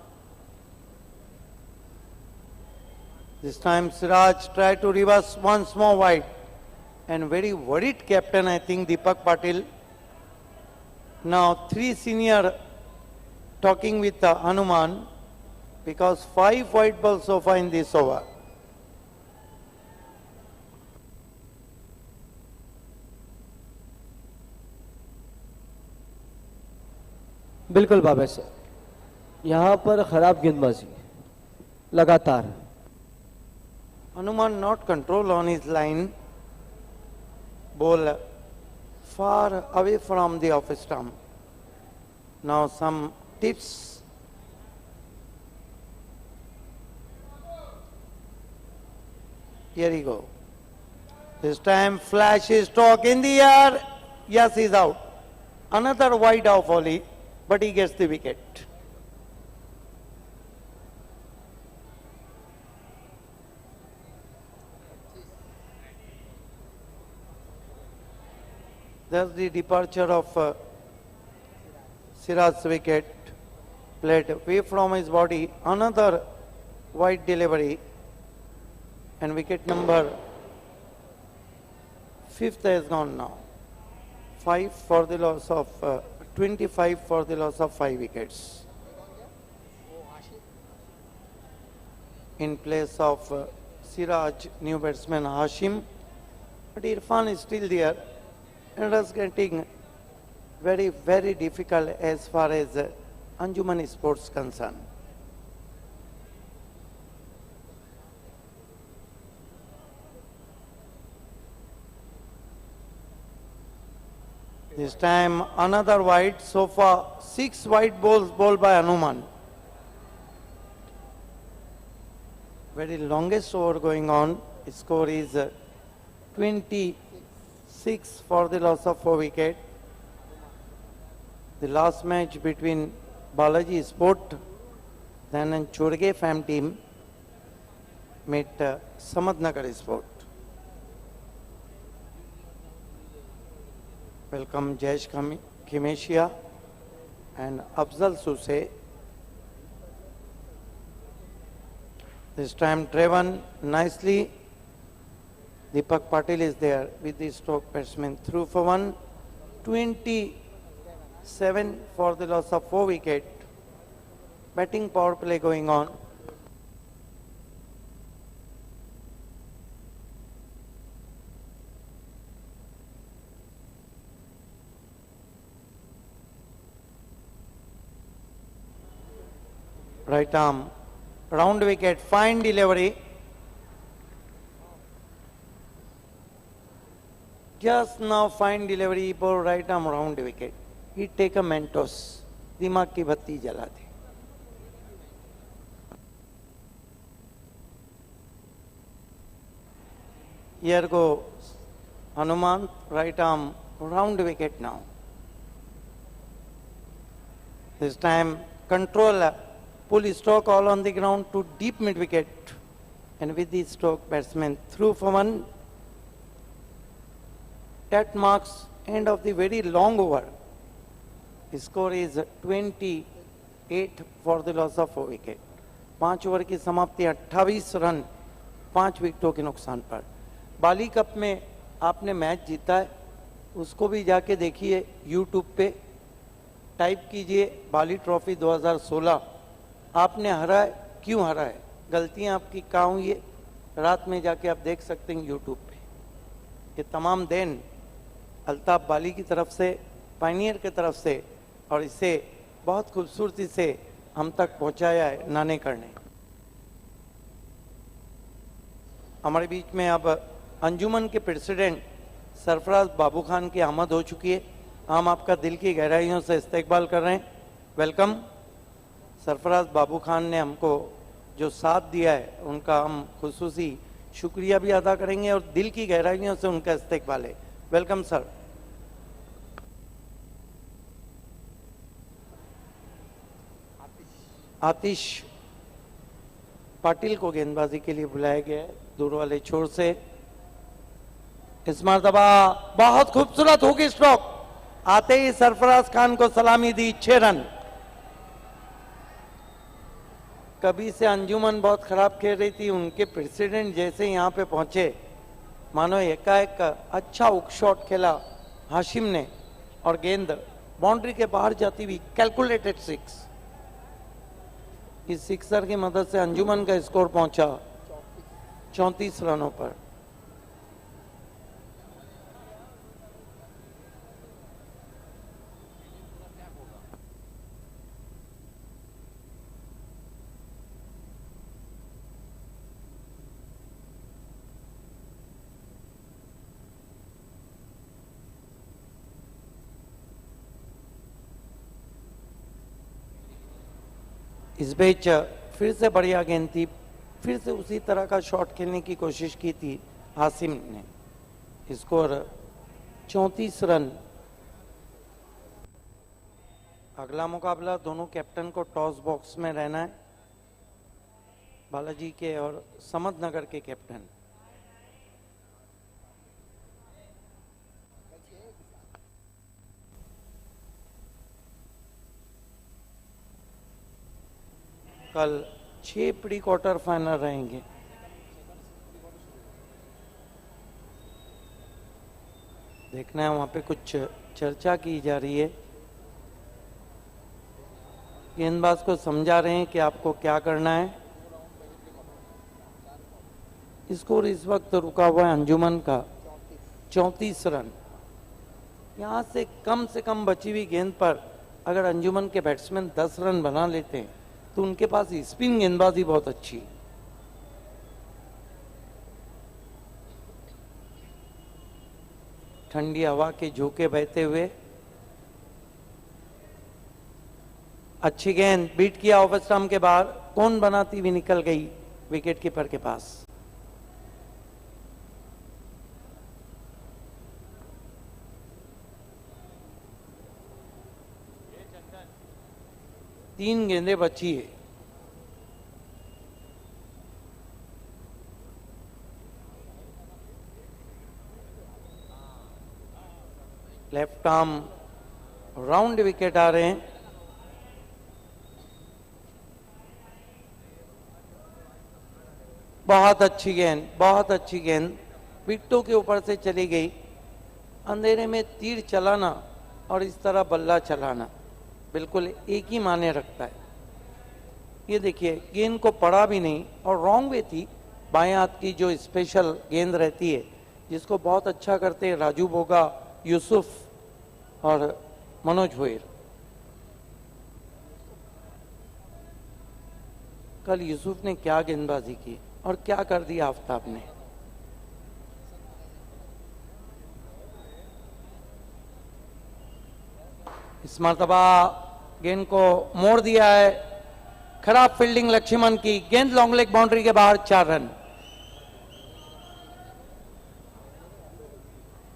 Speaker 1: This time Siraj tried to reverse once more wide. And very worried captain, I think, Deepak Patil. Now 3 senior talking with Hanuman because 5 white balls so far in this over.
Speaker 3: बिल्कुल बाबा सर, यहाँ पर खराब गेंदबाजी लगातार.
Speaker 1: Hanuman not control on his line. Ball far away from the off stump. Now some tips. Here he go. This time flash is stroke in the air. Yes, he's out. Another wide off volley, but he gets the wicket. There's the departure of Siraj's wicket. Played away from his body. Another wide delivery. And wicket number 5th has gone now. 5 for the loss of 25 for the loss of 5 wickets. In place of Siraj, new batsman Hashim. But Irfan is still there. And it was getting very, very difficult as far as Anjuman Sports concerned. This time another wide. So far 6 wide balls bowled by Hanuman. Very longest over going on. His score is 26 for the loss of 4 wickets. The last match between Balaji Sport then Chorge Fam team met Samadnagar Sport. Welcome Jayesh Khimeshia and Afzal Suse. This time driven nicely. Deepak Patil is there with the stroke batsman through for 1. 27 for the loss of 4 wickets. Batting power play going on. Right arm, round wicket, fine delivery. Just now fine delivery for right arm round wicket. He take a Mentos. दिमाग की बत्ती जला दी. Here goes Hanuman, right arm round wicket now. This time control. Pull stroke all on the ground to deep mid wicket, and with the stroke batsman through for 1. That marks end of the very long over. His score is 28 for the loss of 4 wicket. 5 over की समाप्ति 28 रन 5 विकेटों के नुकसान पर. बाली कप में आपने मैच जीता है, उसको भी जाके देखिए YouTube पे, टाइप कीजिए बाली ट्रॉफी 2016. आपने हरा है, क्यों हरा है, गलतियां आपकी कहाँ हुई है, रात में जाके आप देख सकते हैं यूट्यूब पे. ये तमाम देन अल्ताफ बाली की तरफ से, पायनियर की तरफ से, और इसे बहुत खूबसूरती से हम तक पहुंचाया है नाने करने. हमारे बीच में अब अंजुमन के प्रेसिडेंट सरफराज बाबू खान की आमद हो चुकी है. हम आपका दिल की गहराइयों से इस्तकबाल कर रहे हैं. वेलकम. सरफराज बाबू खान ने हमको जो साथ दिया है उनका हम खुसूसी शुक्रिया भी अदा करेंगे और दिल की गहराइयों से उनका इस्तकबाल है. Welcome sir. आतिश पाटिल को गेंदबाजी के लिए बुलाया गया है दूर वाले छोर से। इस मरतबा बहुत खूबसूरत होगी स्ट्रोक, आते ही सरफराज खान को सलामी दी, 6 रन। कभी से अंजुमन बहुत खराब खेल रही थी, उनके प्रेसिडेंट जैसे यहां पे पहुंचे, मानो एकाएक अच्छा हुक शॉट खेला हाशिम ने और गेंद बाउंड्री के बाहर जाती हुई कैलकुलेटेड 6। इस सिक्सर की मदद से अंजुमन का स्कोर पहुंचा 34 रनों पर। इस बीच फिर से बढ़िया गेंद थी, फिर से उसी तरह का शॉट खेलने की कोशिश की थी हासिम ने। Score 34 run. अगला मुकाबला दोनों कैप्टन को टॉस बॉक्स में रहना है, बालाजी के और समदनगर के कैप्टन। कल 6 प्री क्वार्टर फाइनल रहेंगे। देखना है, वहां पे कुछ चर्चा की जा रही है, गेंदबाज को समझा रहे हैं कि आपको क्या करना है। स्कोर इस वक्त रुका हुआ है अंजुमन का 34 रन। यहां से कम बची हुई गेंद पर अगर अंजुमन के बैट्समैन 10 रन बना लेते हैं तो उनके पास स्पिन गेंदबाजी बहुत अच्छी है। ठंडी हवा के झोंके बहते हुए अच्छी गेंद बीट किया ओवर स्टंप के बाहर, कौन बनाती हुई निकल गई विकेट कीपर के पास। तीन गेंदें बची है। लेफ्ट आर्म राउंड विकेट आ रहे हैं। बहुत अच्छी गेंद, बहुत अच्छी गेंद, विकेटों के ऊपर से चली गई। अंधेरे में तीर चलाना और इस तरह बल्ला चलाना बिल्कुल एक ही माने रखता है। ये देखिए, गेंद को पड़ा भी नहीं और रॉन्ग वे थी। बाएं हाथ की जो स्पेशल गेंद रहती है, जिसको बहुत अच्छा करते हैं राजू बोगा, यूसुफ और मनोज भोयर। कल यूसुफ ने क्या गेंदबाजी की और क्या कर दिया आफ्ताब ने। इस मरतबा गेंद को मोड़ दिया है, खराब फील्डिंग लक्ष्मण की, गेंद लॉन्ग लेग बाउंड्री के बाहर, 4 रन।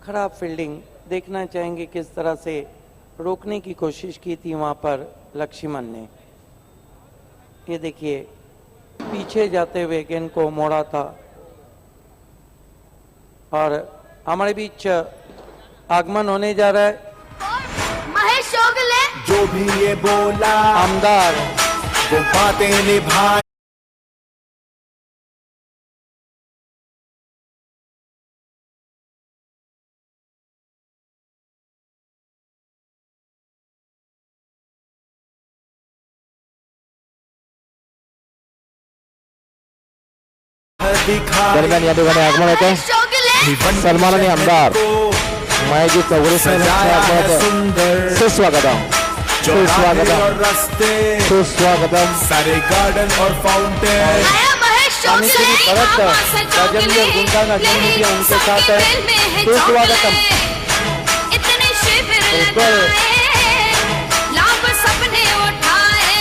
Speaker 1: खराब फील्डिंग, देखना चाहेंगे किस तरह से रोकने की कोशिश की थी वहां पर लक्ष्मण ने। ये देखिए, पीछे जाते हुए गेंद को मोड़ा था। और हमारे बीच आगमन होने जा रहा है
Speaker 4: महेश चोगले,
Speaker 5: जो भी ये बोला
Speaker 1: आमदार
Speaker 5: वो बातें निभा।
Speaker 6: दरम्यान या ठिकाणी आगमन होते
Speaker 4: महेश चोगले,
Speaker 6: सन्माननीय आमदार मयाजी चौगुले साहेबांचं सुस्वागतम सुस्वागतम
Speaker 5: रस्ते
Speaker 6: सुस्वागतम।
Speaker 5: सारे गार्डन और फाउंटेन।
Speaker 4: आया महेश
Speaker 1: स्वामी
Speaker 4: चोगले,
Speaker 1: श्री भरत
Speaker 4: आवाज़
Speaker 1: राजेंद्र
Speaker 4: चोगले,
Speaker 1: गुंडा का जन्म दिया उनके साथ है।
Speaker 4: दिल में है
Speaker 1: सुस्वागतम।
Speaker 4: चोगले, इतने शिविर
Speaker 1: बिल्कुल।
Speaker 4: लगाए, लाभ सपने उठाए।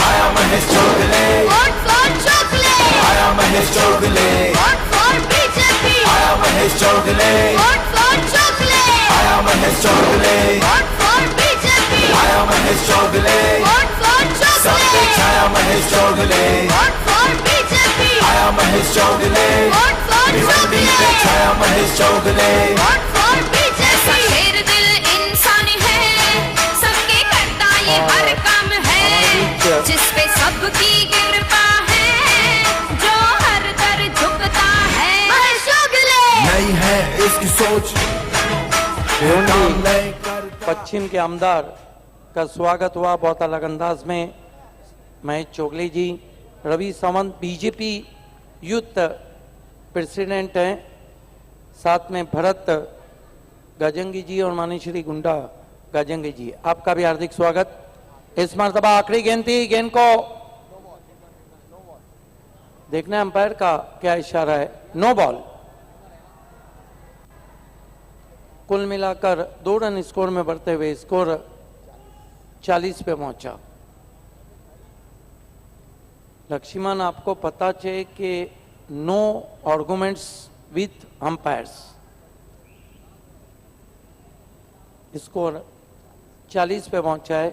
Speaker 5: आया महेश चोगले,
Speaker 4: वोट फॉर चोगले,
Speaker 5: आया Mahesh Chogle,
Speaker 4: vote for BJP,
Speaker 5: आया महेश चोगले,
Speaker 4: वोट फॉर चोगले,
Speaker 5: आया Mahesh Chogle,
Speaker 4: vote for BJP,
Speaker 5: आया महेश चोगले,
Speaker 4: वोट फॉर चोगले।
Speaker 5: सब पे
Speaker 4: चोगले
Speaker 5: छाया Mahesh Chaugle
Speaker 4: vote for BJP
Speaker 5: आया महेश चौगले
Speaker 4: वोट फॉर
Speaker 5: भिवंडी पे
Speaker 4: चोगले
Speaker 5: छाया Mahesh Chaugle
Speaker 4: vote for BJP शेर दिल इंसान है सबके करता ये हर काम है जिस पे सबकी कृपा है जो हर दर झुकता है महेश चोगले
Speaker 5: नई है इसकी सोच काम नहीं करता
Speaker 1: पश्चिम के आमदार का स्वागत हुआ बहुत अलग अंदाज में। Mahesh Chogle ji Ravi Sawant BJP youth president हैं, साथ में भरत गजंगी जी और मानेश्वरी गुंडा गजंगी जी, आपका भी हार्दिक स्वागत। इस मरतबा आखिरी गेंद थी, गेंद को देखना है अंपायर का क्या इशारा है, नो बॉल। कुल मिलाकर 2 रन स्कोर में बढ़ते हुए स्कोर 40 पे पहुंचा। लक्ष्मण आपको पता चले कि no arguments with umpires, score 40 पे पहुंचा है।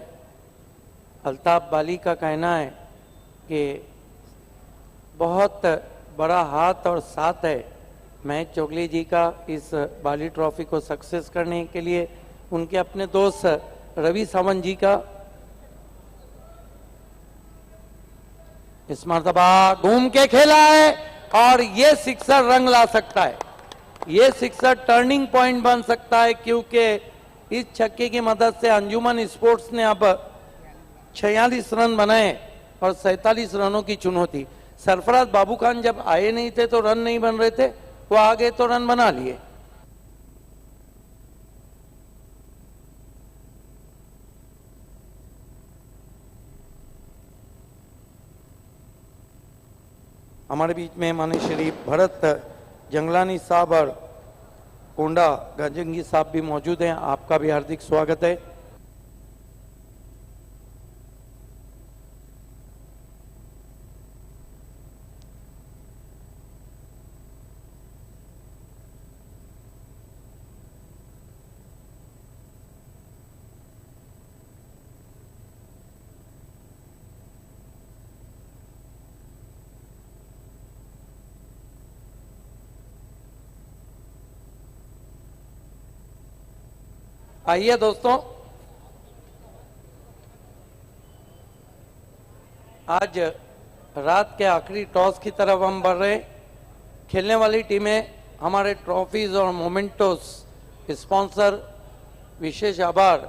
Speaker 1: अल्ताफ बाली का कहना है कि बहुत बड़ा हाथ और साथ है महेश चोगले जी का इस बाली ट्रॉफी को सक्सेस करने के लिए, उनके अपने दोस्त रवि सावंत जी का। इस मरतबा घूम के खेला है और ये सिक्सर रंग ला सकता है, ये सिक्सर टर्निंग पॉइंट बन सकता है, क्योंकि इस छक्के की मदद से अंजुमन स्पोर्ट्स ने अब 46 रन बनाए और 47 रनों की चुनौती। सरफराज बाबू खान जब आए नहीं थे तो रन नहीं बन रहे थे, वो आ गए तो रन बना लिए। हमारे बीच में माननीय श्री भरत जंगलानी साहब और कोंडा गजंगी साहब भी मौजूद हैं, आपका भी हार्दिक स्वागत है। आइए दोस्तों, आज रात के आखिरी टॉस की तरफ हम बढ़ रहे। खेलने वाली टीमें हमारे ट्रॉफीज और मोमेंटोस स्पॉन्सर, विशेष आभार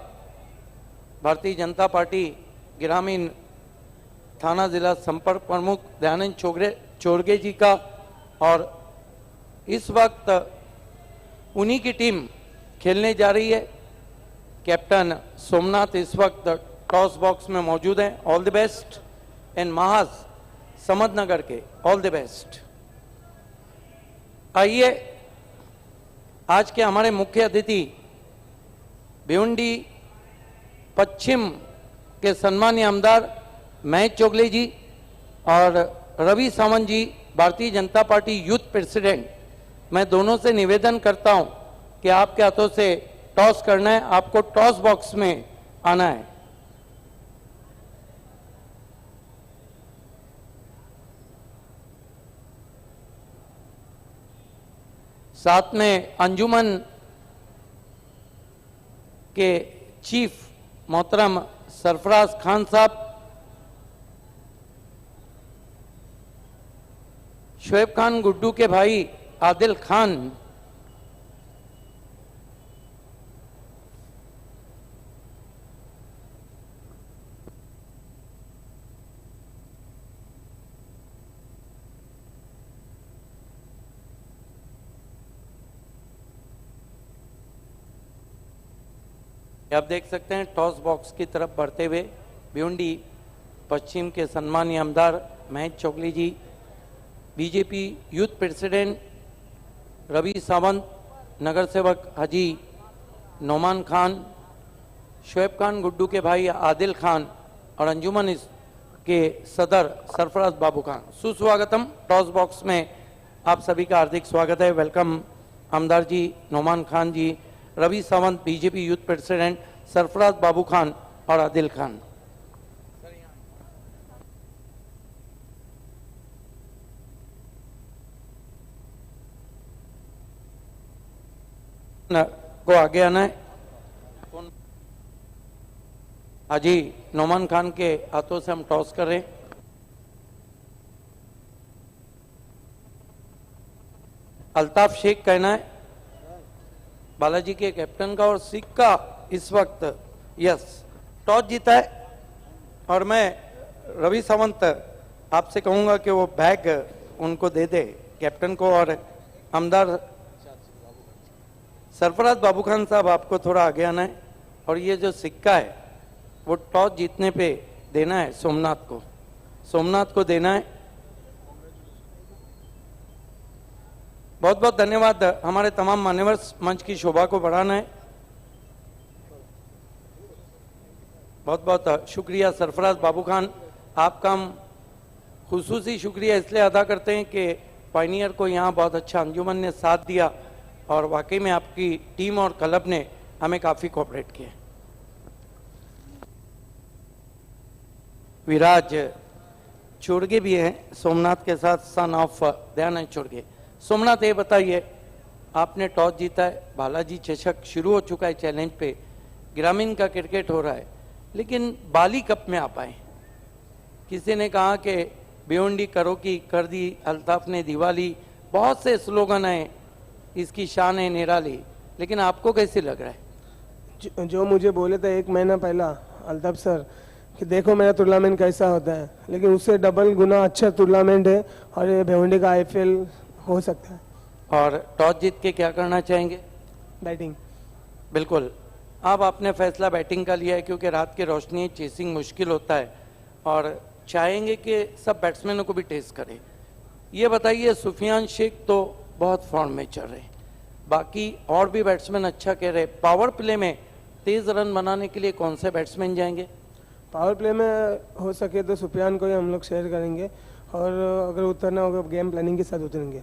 Speaker 1: भारतीय जनता पार्टी ग्रामीण थाना जिला संपर्क प्रमुख दयानंद चोरगे जी का। और इस वक्त उन्हीं की टीम खेलने जा रही है। कैप्टन सोमनाथ इस वक्त टॉस बॉक्स में मौजूद हैं, ऑल द बेस्ट। एंड महाज समदनगर के ऑल द बेस्ट। आइए आज के हमारे मुख्य अतिथि भिवंडी पश्चिम के सम्मानीय आमदार महेश चोगले जी और रवि सावंत जी, Bharatiya Janata party youth president. मैं दोनों से निवेदन करता हूं कि आपके हाथों से टॉस करना है, आपको टॉस बॉक्स में आना है। साथ में अंजुमन के चीफ मोहतरम सरफराज खान साहब, शोएब खान गुड्डू के भाई आदिल खान, आप देख सकते हैं टॉस बॉक्स की तरफ बढ़ते हुए भिवंडी पश्चिम के सम्मानीय आमदार Mahesh Chogle ji, BJP youth president Ravi Sawant, नगर सेवक हाजी नौमान खान, शोएब खान गुड्डू के भाई आदिल खान और अंजुमन के सदर सरफराज बाबू खान। सुस्वागतम। टॉस बॉक्स में आप सभी का हार्दिक स्वागत है। वेलकम आमदार ji, Nauman Khan ji, Ravi Sawant BJP youth president, Sarfaraz Babu Khan और आदिल खान। को आगे आना है। हाजी नोमान खान के हाथों से हम टॉस कर रहे हैं। अल्ताफ शेख कहना है बालाजी के कैप्टन का, और सिक्का इस वक्त यस टॉस जीता है। और मैं रवि सावंत आपसे कहूंगा कि वो बैग उनको दे दे कैप्टन को, और आमदार सरफराज बाबू खान साहब आपको थोड़ा आगे आना है। और ये जो सिक्का है वो टॉस जीतने पे देना है सोमनाथ को देना है। बहुत बहुत धन्यवाद। हमारे तमाम मान्यवर मंच की शोभा को बढ़ाना है। बहुत बहुत शुक्रिया सरफराज बाबू खान। आपका हम खुसूसी शुक्रिया इसलिए अदा करते हैं कि पायनियर को यहाँ बहुत अच्छा अंजुमन ने साथ दिया, और वाकई में आपकी टीम और क्लब ने हमें काफ़ी कोऑपरेट किया। विराज चुड़गे भी हैं सोमनाथ के साथ, सन ऑफ दयानंद चुड़गे। सोमनाथ ये बताइए, आपने टॉस जीता है, बालाजी चषक शुरू हो चुका है चैलेंज पे, ग्रामीण का क्रिकेट हो रहा है, लेकिन बाली कप में आप आए। किसी ने कहा कि भिवंडी करो की कर दी, अल्ताफ ने दिवाली, बहुत से स्लोगन हैं, इसकी शान है निराली, लेकिन आपको कैसे लग रहा है?
Speaker 7: जो मुझे बोले थे 1 महीना पहला अल्ताफ सर कि देखो मेरा टूर्नामेंट कैसा होता है, लेकिन उससे डबल गुना अच्छा टूर्नामेंट है और ये भिवंडी का आईपीएल हो सकता है।
Speaker 1: और टॉस जीत के क्या करना चाहेंगे?
Speaker 7: बैटिंग।
Speaker 1: बिल्कुल, अब आपने फैसला बैटिंग का लिया है, क्योंकि रात की रोशनी चेसिंग मुश्किल होता है, और चाहेंगे कि सब बैट्समैनों को भी टेस्ट करें। ये बताइए, सुफियान शेख तो बहुत फॉर्म में चल रहे हैं, बाकी और भी बैट्समैन अच्छा कह रहे, पावर प्ले में तेज रन बनाने के लिए कौन से बैट्समैन जाएंगे?
Speaker 7: पावर प्ले में हो सके तो सुफियान को ही हम लोग शेयर करेंगे, और अगर उतरना होगा गेम प्लानिंग के साथ उतरेंगे।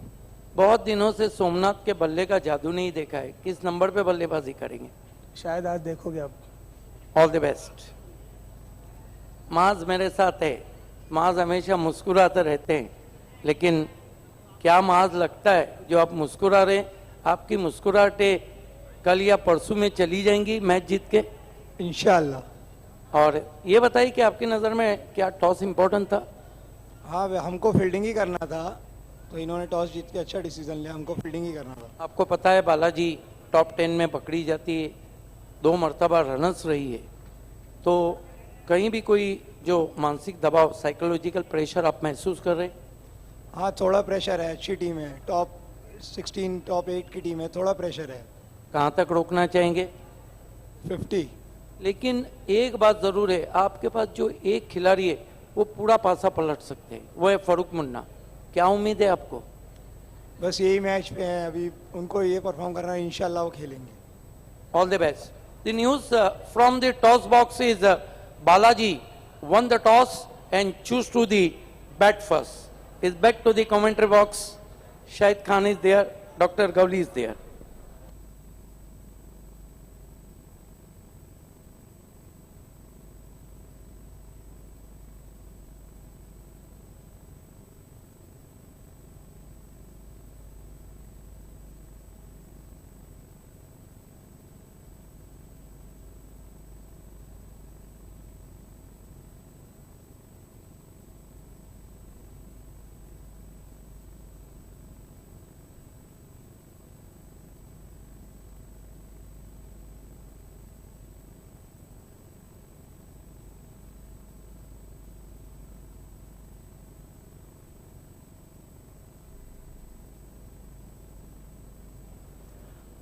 Speaker 1: बहुत दिनों से सोमनाथ के बल्ले का जादू नहीं देखा है, किस नंबर पे बल्लेबाजी करेंगे?
Speaker 7: शायद आज देखोगे आप।
Speaker 1: All the best. माज मेरे साथ है, माज हमेशा मुस्कुराते रहते हैं, लेकिन क्या माज लगता है जो आप मुस्कुरा रहे हैं? आपकी मुस्कुराहटें कल या परसों में चली जाएंगी मैच जीत के
Speaker 8: इंशाल्लाह।
Speaker 1: और ये बताइए कि आपकी नज़र में क्या टॉस इम्पोर्टेंट था?
Speaker 8: हाँ, हमको फील्डिंग ही करना था, तो इन्होंने टॉस जीत के अच्छा डिसीजन लिया, हमको फील्डिंग ही करना था।
Speaker 1: आपको पता है बालाजी टॉप 10 में पकड़ी जाती है, 2 मरतबा रनर्स रही है, तो कहीं भी कोई जो मानसिक दबाव, साइकोलॉजिकल प्रेशर आप महसूस कर रहे हैं?
Speaker 8: हाँ, थोड़ा प्रेशर है, अच्छी टीम है, टॉप 16 टॉप 8 की टीम है, थोड़ा प्रेशर है।
Speaker 1: कहाँ तक रोकना चाहेंगे?
Speaker 8: 50।
Speaker 1: लेकिन एक बात ज़रूर है, आपके पास जो एक खिलाड़ी है वो पूरा पासा पलट सकते हैं, वो है फारूक मुन्ना। क्या उम्मीद है आपको?
Speaker 8: बस यही मैच पे है अभी, उनको ये परफॉर्म करना है, इंशाल्लाह वो खेलेंगे।
Speaker 1: All the best. The news from the toss box is Balaji won the toss and choose to the bat first. Is back to the commentary box. Shahid Khan is there. Dr. Gawli is there.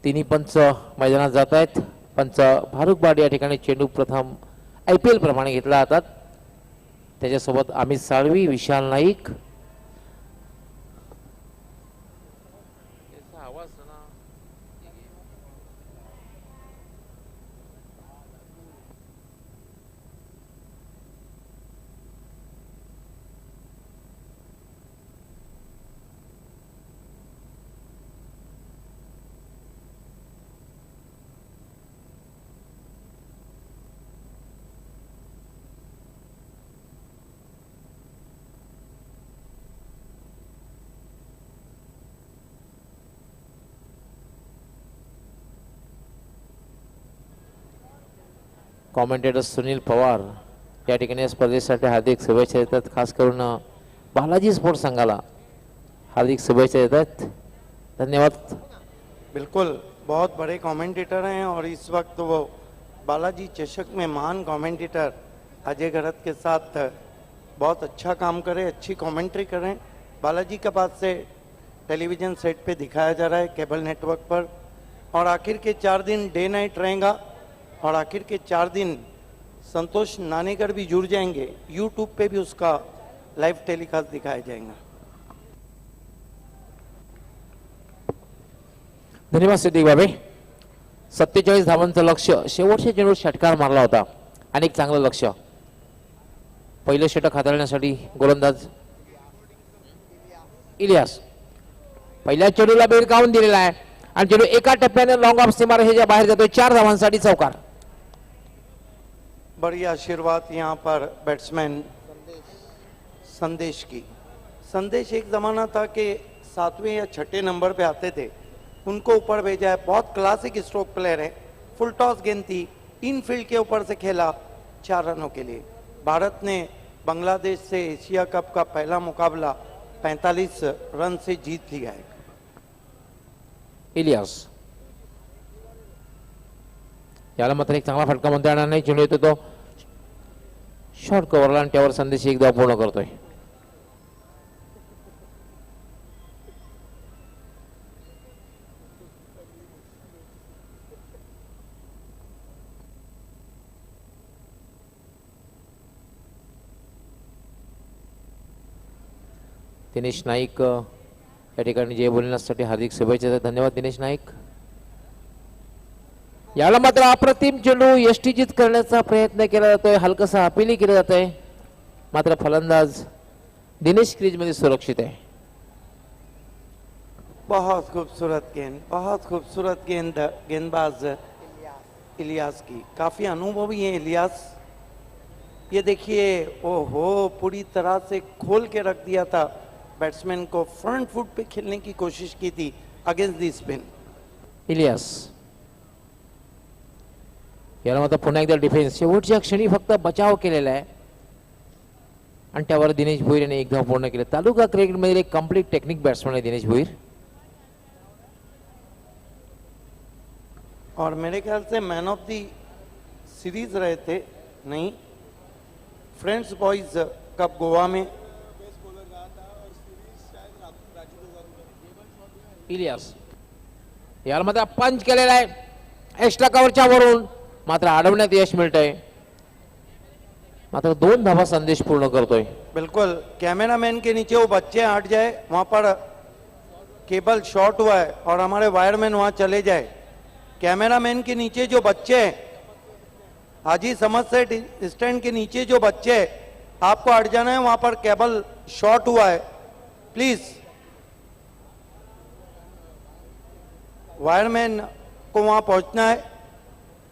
Speaker 6: तिन्ही पंच मैदानात जात आहेत। पंच भारुकबाड या ठिकाणी चेंडू प्रथम IPL प्रमाणे घेतला जातात। त्याच्यासोबत अमित साळवी, विशाल नाईक, कॉमेंटेटर सुनील पवार या ठिकाणी या स्पर्धेसाठी हार्दिक शुभेच्छा देतात. खास करून बालाजी स्पोर्ट्स संघाला हार्दिक शुभेच्छा देतात. धन्यवाद.
Speaker 1: बिल्कुल, बहुत बड़े कमेंटेटर हैं और इस वक्त वो बालाजी चषक में महान कमेंटेटर अजय गरत के साथ बहुत अच्छा काम करें, अच्छी कमेंट्री करें. बालाजी के पास से टेलीविज़न सेट पे दिखाया जा रहा है केबल नेटवर्क पर, और आखिर के 4 दिन डे नाइट रहेगा और आखिर के 4 दिन संतोष नानेकर भी जुड़ जाएंगे. यूट्यूब पे भी उसका लाइव टेलीकास्ट दिखाया जाएगा.
Speaker 6: धन्यवाद सिद्दीक बाबे. 47 धावांचं लक्ष्य, शेवटच्या चेंडूवर षटकार मारला होता आणि एक चांगलं लक्ष्य. पहिलं षटक हाताळण्यासाठी गोलंदाज इलियास पहिल्या चेंडूला बेडकावून दिलेला आहे आणि चेंडू एका टप्प्याने लॉंग ऑफ सीमारेषेच्या बाहेर जातोय. 4 धावांसाठी चौकार.
Speaker 1: बड़ी आशीर्वाद यहाँ पर बैट्समैन संदेश की. संदेश एक ज़माना था कि 7वें या 6ठे नंबर पे आते थे, उनको ऊपर भेजा है. बहुत क्लासिक स्ट्रोक प्लेयर है. फुल टॉस गेंद थी, इनफील्ड के ऊपर से खेला 4 रनों के लिए. भारत ने बांग्लादेश से एशिया कप का पहला मुकाबला 45 रन से जीत लिया है.
Speaker 6: इलियास याला मात्र एक चांगला फटका म्हणता येणार नाही. चेंडू येतो तो शॉर्ट कव्हरला आणि त्यावर संदेश एक धाव पूर्ण करतोय. दिनेश नाईक या ठिकाणी जय बोलण्यासाठी हार्दिक शुभेच्छा. धन्यवाद दिनेश नाईक. याला मात्र अप्रतिम चेंडू यष्टीचित करण्याचा प्रयत्न केला जातोय, हलकसा अपीलही केलं जात आहे, मात्र फलंदाज दिनेश क्रीज मध्ये सुरक्षित आहे.
Speaker 1: बहुत खूबसूरत गेंद, बहुत खूबसूरत गेंद गेंदबाज इलियास की. काफी अनुभवी है इलियास. ये देखिए, ओहो, पूरी तरह से खोल के रख दिया था बैट्समैन को. फ्रंट फुट पे खेलने की कोशिश की थी अगेंस्ट दी स्पिन.
Speaker 6: इलियास याला मात्र पुन्हा एकदा डिफेन्स. शेवटच्या क्षणी फक्त बचाव केलेला आहे आणि त्यावर दिनेश भोईर याने एक धाव पूर्ण केले. तालुका क्रिकेट मधील एक कम्प्लीट टेक्निक बॅट्समॅन आहे दिनेश भोईर.
Speaker 1: और मेरे ख्याल से मैन ऑफ दी सीरीज रहे थे, नहीं, फ्रेंड्स बॉयज कप गोवा में.
Speaker 6: इलियास याला मात्र पंच केलेला आहे एक्स्ट्रा कव्हरच्या वरून, मात्र अडवण्यात यश मिळतंय. मात्र 2 धावा संदेश पूर्ण करतोय.
Speaker 1: बिल्कुल, कैमरामैन के नीचे वो बच्चे हट जाए, वहां पर केबल शॉर्ट हुआ है और हमारे वायरमैन वहां चले जाए. कैमरामैन के नीचे जो बच्चे हैं, हाजी समझ से स्टैंड के नीचे जो बच्चे हैं, आपको हट जाना है. वहां पर केबल शॉर्ट हुआ है, प्लीज. वायरमैन को वहां पहुंचना है,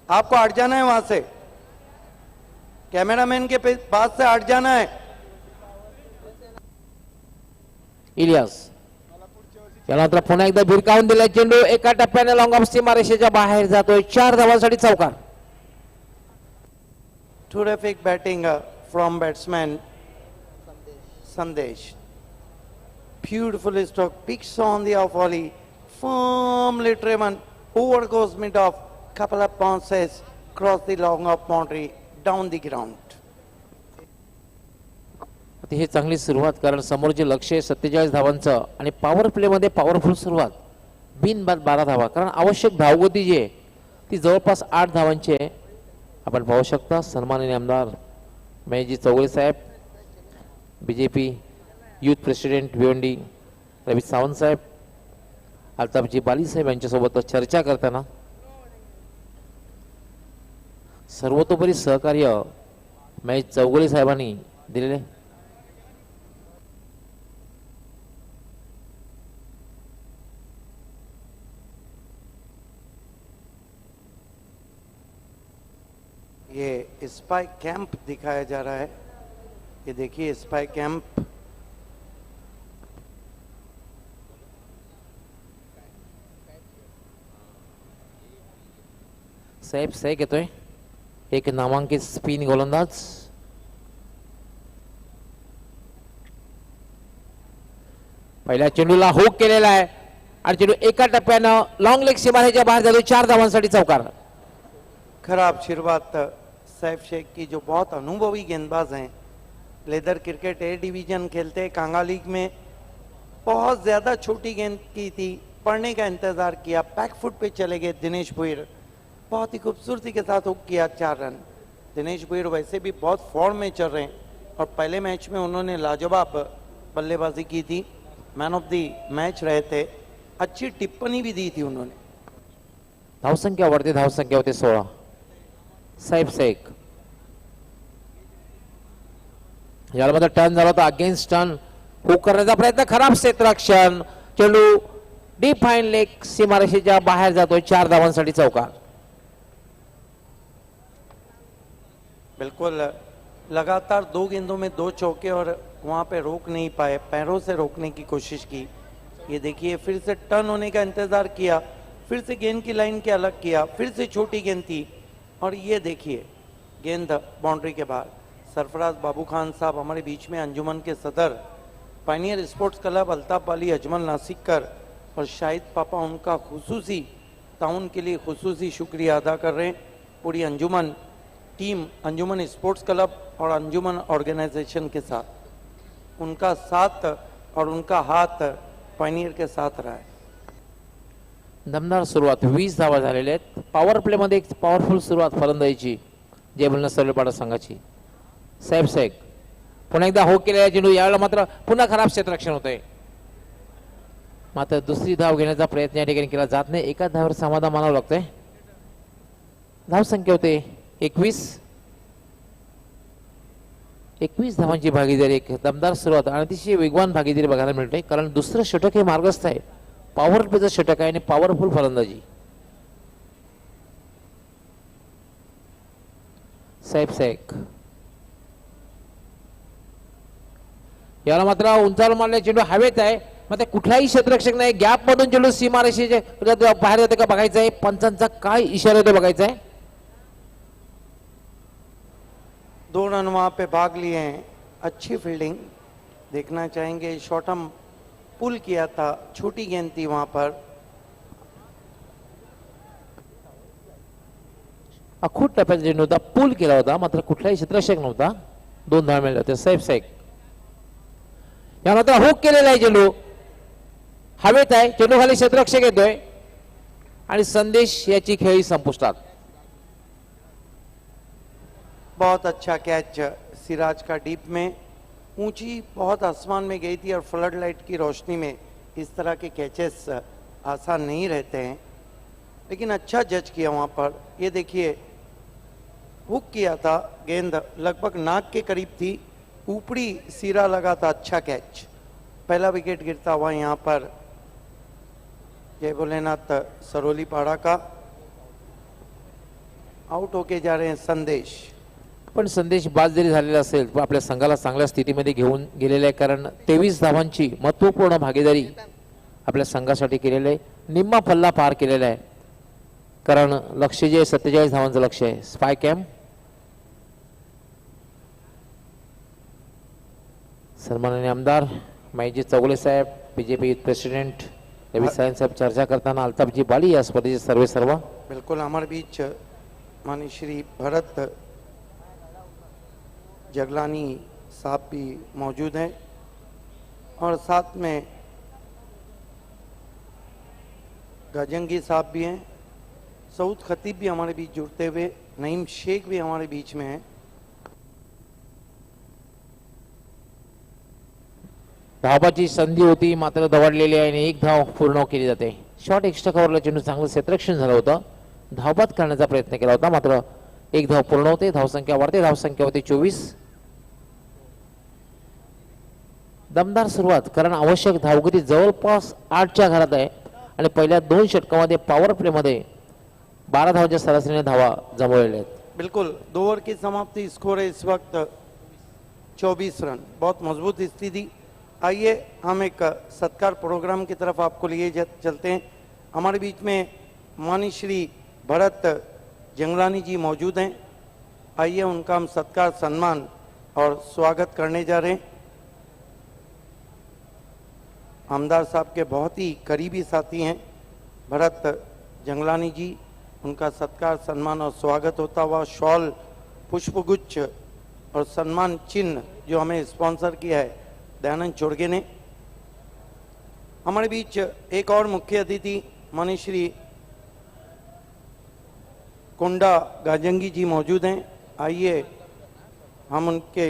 Speaker 1: आपको हट जाना है वहां से. कैमरामैन के पास से हट जाना है.
Speaker 6: इलियास याला मात्र पुन्हा एकदा भिरकावून दिलाय. चेंडू एका टप्प्याने लॉंग ऑफ सीमारेषेच्या बाहेर जातोय. 4 धावांसाठी चौकार.
Speaker 1: Terrific batting from batsman Sandesh. Beautiful stroke, picks on the off volley, firmly driven, over goes mid off, couple of bounces, cross the long off boundary, down the ground.
Speaker 6: ही चांगली सुरुवात, कारण समोर जे लक्ष आहे 47 धावांचं आणि पॉवर प्ले मध्ये पॉवरफुल सुरुवात. बिनबाद 12 धावा, कारण आवश्यक धावगती जी आहे ती जवळपास 8 धावांची आहे. आपण पाहू शकता सन्माननीय आमदार महेशजी चौगुले साहेब, बीजेपी यूथ प्रेसिडेंट भिवंडी रवी सावंत साहेब, अल्ताफजी बाली साहेब यांच्यासोबत चर्चा करताना सर्वतोपरी सहकार्य महेश चौगुले साहेबांनी दिलेले.
Speaker 1: ये स्पाई कैंप दिखाया जा रहा है. ये देखिए स्पाई कैंप.
Speaker 6: साहेब सही घेतोय. एक नामांकित स्पिन गोलंदाज पहिल्या चेंडूला हुक केलेला आहे आणि चेंडू एका टप्प्यानं लॉंग लेग सीमारेच्या बाहेर जातो. 4 धावांसाठी चौकार.
Speaker 1: खराब शुरुआत सैफ शेख की, जो बहुत अनुभवी गेंदबाज हैं, लेदर क्रिकेट ए डिवीजन खेलते हैं, कांगा लीग में बहुत ज्यादा छोटी गेंद की थी, पड़ने का इंतजार किया, बैक फुट पे चले गए दिनेश भुईर, बहुत ही खूबसूरती के साथ हुक किया 4 रन. दिनेश भुईर वैसे भी बहुत फॉर्म में चल रहे हैं और पहले मैच में उन्होंने लाजवाब बल्लेबाजी की थी, मैन ऑफ द मैच रहे थे, अच्छी टिप्पणी भी दी थी उन्होंने.
Speaker 6: धावसंख्या वाढते, धावसंख्या होते 16. साहेब शेख याला मात्र टर्न झाला होता, अगेन्स्ट टर्न हुक करण्याचा प्रयत्न, खराब क्षेत्ररक्षण, चेंडू डीप फाईन लेग सीमारेषेच्या बाहेर जातोय. 4 धावांसाठी चौकार.
Speaker 1: बिल्कुल लगातार 2 गेंदों में 2 चौके और वहां पे रोक नहीं पाए, पैरों से रोकने की कोशिश की. ये देखिए फिर से टर्न होने का इंतजार किया, फिर से गेंद की लाइन के अलग किया, फिर से छोटी गेंद थी और ये देखिए गेंद बाउंड्री के बाहर. सरफराज बाबू खान साहब हमारे बीच में, अंजुमन के सदर, Pioneer sports club, Altaf Ali, Ajmal Nasikar और शाहिद पापा, उनका खुसूसी ताउन के लिए खुसूसी शुक्रिया अदा कर रहे हैं. पूरी अंजुमन टीम, अंजुमन स्पोर्ट्स क्लब और अंजुमन ऑर्गेनाइजेशन के साथ, उनका साथ और उनका हाथ पायनियर के साथ रहा है.
Speaker 6: दमदार सुरुवात, 20 धावा झालेल्या आहेत. पॉवर प्ले मध्ये एक पॉवरफुल सुरुवात फलंदाजीची जय बोलणं सर्वेपाडा संघाची. साहेब शेख पुन्हा एकदा हुक केलेला चेंडू, यावेळेला मात्र पुन्हा खराब क्षेत्ररक्षण होतंय. मात्र दुसरी धाव घेण्याचा प्रयत्न या ठिकाणी केला जात नाही. एका धावावर समाधान मानावं लागतंय. धावसंख्या होते 21 धावांची भागीदारी. एक दमदार सुरुवात आणि अतिशय वेगवान भागीदारी बघायला मिळते, कारण दुसरं षटक हे मार्गस्थ आहे. पॉवर प्लेचं षटक आहे आणि पॉवरफुल फलंदाजी. साहेब शेख याला मात्र उंचावर मारले चेंडू हवेत आहे, मात्र कुठलाही क्षेत्ररक्षक नाही. गॅप मधून चेंडू सीमारेषेचे बाहेर जाते का बघायचं आहे. पंचांचा काय इशारा होतो बघायचा आहे.
Speaker 1: 2 रन वहाँ पे भाग लिए हैं, अच्छी फील्डिंग देखना चाहेंगे. शॉर्ट हम पुल किया था, छोटी गेंद थी वहां पर.
Speaker 6: अखूट टप्प्याचा चेंडू होता, पूल केला होता, मात्र कुठलाही क्षेत्ररक्षक नव्हता. 2 धावा मिळाले होते. साहेब शेख या मात्र हुक केलेला आहे, चेंडू हवेत आहे, चेंडू खाली क्षेत्ररक्षक येतोय आणि संदेश याची खेळी संपुष्टात.
Speaker 1: बहुत अच्छा कैच सिराज का, डीप में ऊंची बहुत आसमान में गई थी और फ्लड लाइट की रोशनी में इस तरह के कैचेस आसान नहीं रहते हैं, लेकिन अच्छा जज किया वहां पर. ये देखिए हुक किया था, गेंद लगभग नाक के करीब थी, ऊपरी सिरा लगा था. अच्छा कैच. पहला विकेट गिरता हुआ यहाँ पर जय भोलेनाथ सरोली पाड़ा का. आउट होके जा रहे हैं संदेश.
Speaker 6: पण संदेश बाद जरी झालेला असेल पण आपल्या संघाला चांगल्या स्थितीमध्ये घेऊन गेलेला आहे, कारण 23 धावांची महत्त्वपूर्ण भागीदारी आपल्या संघासाठी केलेली आहे. निम्मा पल्ला पार केलेला आहे, कारण लक्ष्य जे 47 धावांचं लक्ष्य आहे. स्पाय कॅम्प सन्माननीय आमदार माईजी चौगुले साहेब, बीजेपी युथ प्रेसिडेंट रवि सायन साहेब चर्चा करताना अल्ताफजी बाली या स्पर्धेचे सर्व
Speaker 1: बिल्कुल हमारे बीच माननीय श्री भरत जगलानी साहब भी मौजूद हैं और साथ में गजंगी साहब भी हैं. सऊद खतीब भी हमारे बीच जुड़ते हुए, नईम शेख भी हमारे बीच में हैं.
Speaker 6: धावाची संधी होती मात्र दवडलेली आहे आणि 1 धाव पूर्ण केली जाते. शॉर्ट एक्स्ट्रा कव्हरला चेंडू चांगलं क्षेत्ररक्षण झालं होतं, धावबाद करण्याचा प्रयत्न केला होता, मात्र 1 धाव पूर्ण होते. धावसंख्या वाढते, धावसंख्या होते 24. दमदार सुरुवात, कारण आवश्यक धावगती जवळपास 8च्या घरात आहे आणि पहिल्या 2 षटकामध्ये पॉवर प्ले मध्ये 12 धावांच्या सरासरीने धावा जमवलेल्या आहेत.
Speaker 1: बिल्कुल 2 ओवर की समाप्ति, स्कोर है इस वक्त 24 रन. बहुत मजबूत स्थिति. आइए हम एक सत्कार प्रोग्राम की तरफ आपको लिए चलते हैं. हमारे बीच में माननीय श्री भरत जंगलानी जी मौजूद हैं, आइए उनका हम सत्कार, सम्मान और स्वागत करने जा रहे हैं। आमदार साहब के बहुत ही करीबी साथी हैं भरत जंगलानी जी, उनका सत्कार, सम्मान और स्वागत होता हुआ शॉल, पुष्पगुच्छ और सम्मान चिन्ह जो हमें स्पॉन्सर किया है दयानंद चोड़गे ने। हमारे बीच एक और मुख्य अतिथि मनीश्री कोंडा गाजंगी जी मौजूद हैं। आइए हम उनके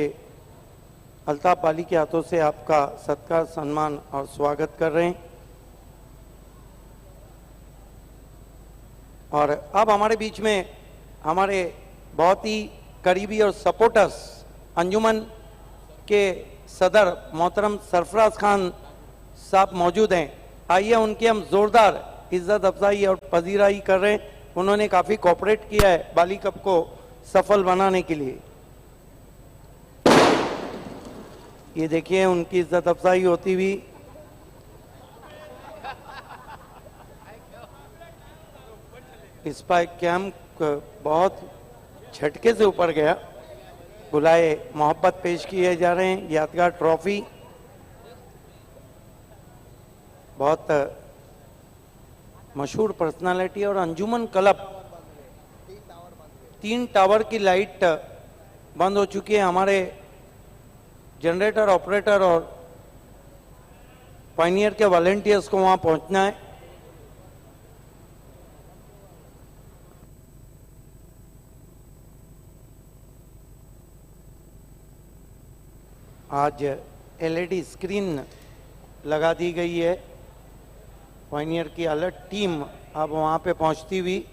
Speaker 1: अल्ताफ बाली के हाथों से आपका सत्कार, सम्मान और स्वागत कर रहे हैं। और अब हमारे बीच में हमारे बहुत ही करीबी और सपोर्टर्स अंजुमन के सदर मोहतरम सरफराज खान साहब मौजूद हैं। आइए उनकी हम जोरदार इज्जत अफजाई और पजीराई कर रहे हैं। उन्होंने काफी कोऑपरेट किया है बाली कप को सफल बनाने के लिए। ये देखिए उनकी इज्जत अफजाई होती हुई। स्पाइक कैंप बहुत झटके से ऊपर गया। बुलाए मोहब्बत पेश किए जा रहे हैं। यादगार ट्रॉफी बहुत मशहूर पर्सनालिटी और अंजुमन क्लब 3 टावर की लाइट बंद हो चुकी है। हमारे जनरेटर ऑपरेटर और पायनियर के वॉलंटियर्स को वहां पहुंचना है। आज एलईडी स्क्रीन लगा दी गई है। पायनियर की अलर्ट टीम अब वहां पे पहुंचती हुई।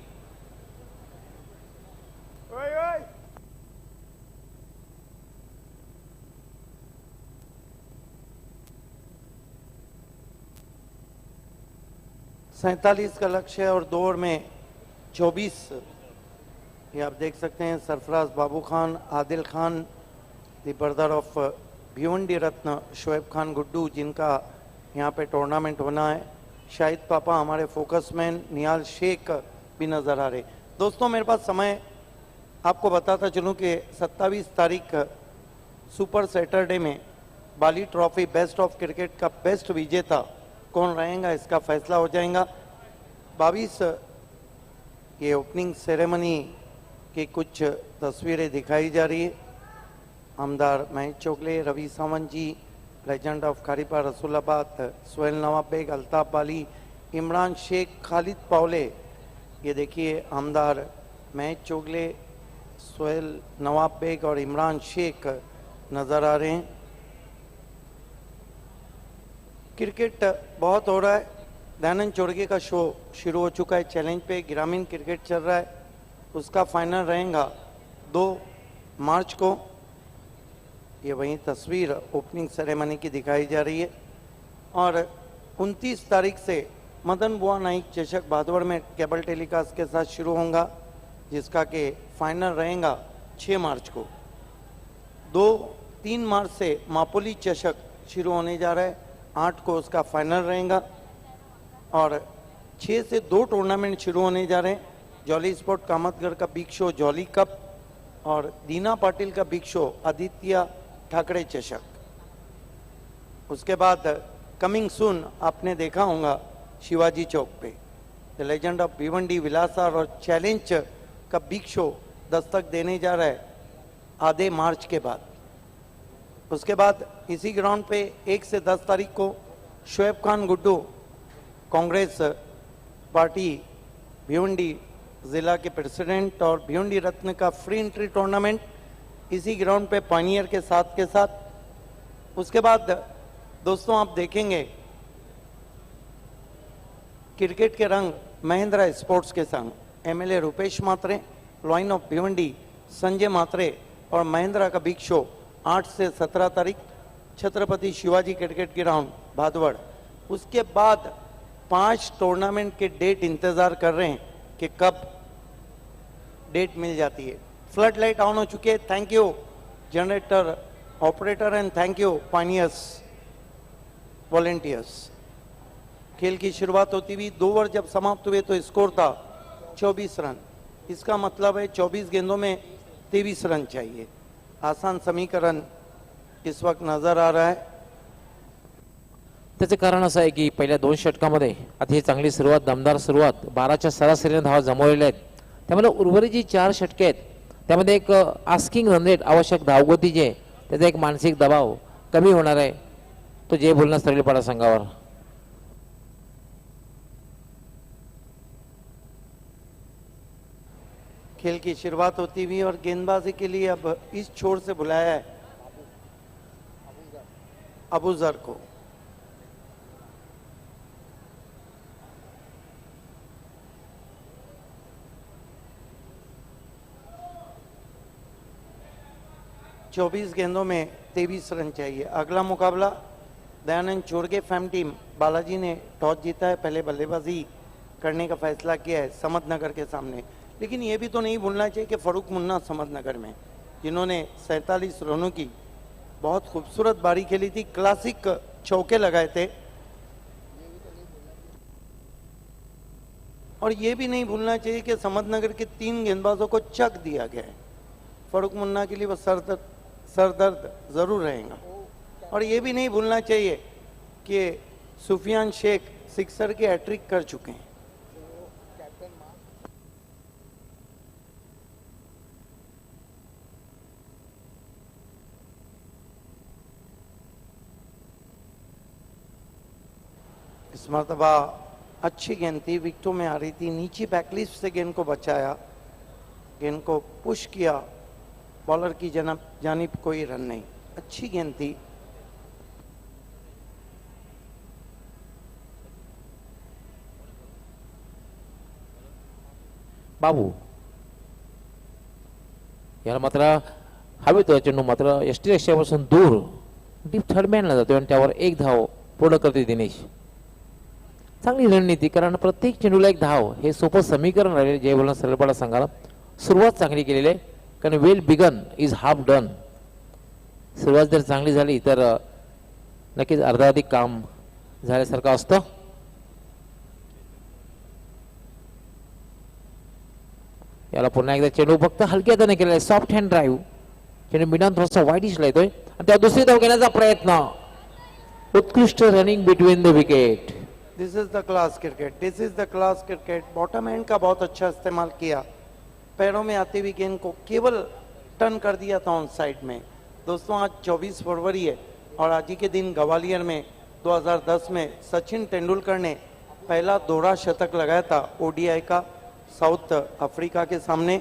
Speaker 1: सैतालीस का लक्ष्य है और 2 ओवर में 24। ये आप देख सकते हैं Sarfaraz Babu Khan, Adil Khan, the brother of Bhiwandi रत्न शोएब खान गुड्डू, जिनका यहाँ पे टूर्नामेंट होना है। शाहिद पापा, हमारे फोकसमैन निहाल शेख भी नज़र आ रहे। दोस्तों मेरे पास समय आपको बताता चलूँ कि 27 तारीख सुपर सैटरडे में बाली ट्रॉफी बेस्ट ऑफ क्रिकेट का बेस्ट विजेता कौन रहेगा इसका फैसला हो जाएगा। 22 ये ओपनिंग सेरेमनी की कुछ तस्वीरें दिखाई जा रही है। आमदार महेश चोगले, रवि सावंत जी, लेजेंड ऑफ खारीपा रसूलाबाद, सोहेल नवाब बेग, अल्ताफ बाली, इमरान शेख, खालिद पावले। ये देखिए आमदार महेश चोगले, सोहेल नवाब बेग और इमरान शेख नज़र आ रहे हैं। क्रिकेट बहुत हो रहा है। दयानंद चोड़गे का शो शुरू हो चुका है। चैलेंज पे ग्रामीण क्रिकेट चल रहा है। उसका फाइनल रहेगा 2 मार्च को। ये वही तस्वीर ओपनिंग सेरेमनी की दिखाई जा रही है। और 29 तारीख से मदन बुआ नाइक चषक भादवड़ में केबल टेलीकास्ट के साथ शुरू होगा, जिसका कि फाइनल रहेगा 6 मार्च को। 2-3 मार्च से मापोली चषक शुरू होने जा रहा है, 8 को उसका फाइनल रहेगा। और 6 से 2 टूर्नामेंट शुरू होने जा रहे हैं। जॉली स्पोर्ट कामतगढ़ का बिग शो जॉली कप और दीना पाटिल का बिग शो आदित्य ठाकरे चषक। उसके बाद कमिंग सून आपने देखा होगा शिवाजी चौक पे द लेजेंड ऑफ भिवंडी विलासार और चैलेंज का बिग शो दस्तक देने जा रहा है आधे मार्च के बाद। उसके बाद इसी ग्राउंड पे 1 से 10 तारीख को शोएब खान गुड्डू कांग्रेस पार्टी भिवंडी जिला के प्रेसिडेंट और भिवंडी रत्न का फ्री एंट्री टूर्नामेंट इसी ग्राउंड पे पायनियर के साथ। उसके बाद दोस्तों आप देखेंगे क्रिकेट के रंग महिंद्रा स्पोर्ट्स के संग MLA Rupesh Mhatre, lion of Bhiwandi Sanjay Mhatre और महिंद्रा का बिग शो 8 से 17 तारीख छत्रपति शिवाजी क्रिकेट ग्राउंड भादवड़। उसके बाद 5 टूर्नामेंट के डेट इंतजार कर रहे हैं कि कब डेट मिल जाती है। फ्लड लाइट ऑन हो चुके हैं। Thank you generator operator and thank you pioneers volunteers. खेल की शुरुआत होती हुई 2 ओवर जब समाप्त हुए तो स्कोर था 24 रन। इसका मतलब है 24 गेंदों में 23 रन चाहिए। आसान समीकरण इस वक्त नजर आ रहा है।
Speaker 6: त्याचे कारण असं आहे की पहिल्या 2 षटकामध्ये अतिशय चांगली सुरुवात, दमदार सुरुवात, 12च्या सरासरीने धावा जमवलेल्या आहेत. त्यामध्ये उर्वरित जी 4 षटके आहेत त्यामध्ये एक आस्किंग रन रेट, आवश्यक धावगती जे आहे, त्याचा एक मानसिक दबाव कमी होणार आहे. तो जय बोलणार सरळीपाडा संघावर.
Speaker 1: खेल की शुरुआत होती हुई और गेंदबाजी के लिए अब इस छोर से बुलाया है अबूजर को। चौबीस गेंदों में 23 रन चाहिए। अगला मुकाबला दयानंद चोरगे फैम टीम। बालाजी ने टॉस जीता है, पहले बल्लेबाजी करने का फैसला किया है समतनगर के सामने। लेकिन ये भी तो नहीं भूलना चाहिए कि फरूक मुन्ना समतनगर में जिन्होंने 47 रनों की बहुत खूबसूरत बारी खेली थी, क्लासिक चौके लगाए थे। और ये भी नहीं भूलना चाहिए कि समतनगर के 3 गेंदबाजों को चक दिया गया है। फरूक मुन्ना के लिए वो सरदर्द जरूर रहेगा। और ये भी नहीं भूलना चाहिए कि सुफियान शेख सिक्सर के हैट्रिक कर चुके हैं। इस मरतबा अच्छी गेंद थी, विकेटों में आ रही थी, नीचे बैकलिस्ट से गेंद को बचाया, गेंद को पुश किया, बॉलर की जानिब कोई रन नहीं। अच्छी गेंद थी।
Speaker 6: बाबू याला मात्र हवे तो चेंडू मात्र यष्टी रेषेपासून दूर डीप थर्डमॅनला जातो आणि त्यावर 1 धाव पूर्ण करते दिनेश. चांगली रणनीती, कारण प्रत्येक चेंडूला 1 धाव हे सोपं समीकरण राहिले जय बोलणार सरळपाडा संघाला. सुरुवात चांगली केलेली आहे, कारण well begun is half done. सुरुवात जर चांगली झाली तर नक्कीच अर्धाधिक काम झाल्यासारखं असतं. याला पुन्हा एकदा चेंडू फक्त हलक्या हाताने केलेला आहे, सॉफ्ट हँड ड्राईव्ह. चेंडू मिडान थोडासा वाईडिशला येतोय आणि त्या दुसरी धाव घेण्याचा प्रयत्न. उत्कृष्ट running between the wicket.
Speaker 1: This is the class cricket, this is the class cricket. Bottom and का बहुत अच्छा इस्तेमाल किया, पैरों में आती हुई गेंद को केवल टर्न कर दिया था ऑन साइड में। दोस्तों आज 24 फरवरी है और आज ही के दिन ग्वालियर में 2010 में सचिन तेंदुलकर ने पहला दोहरा शतक लगाया था ओडीआई का साउथ अफ्रीका के सामने।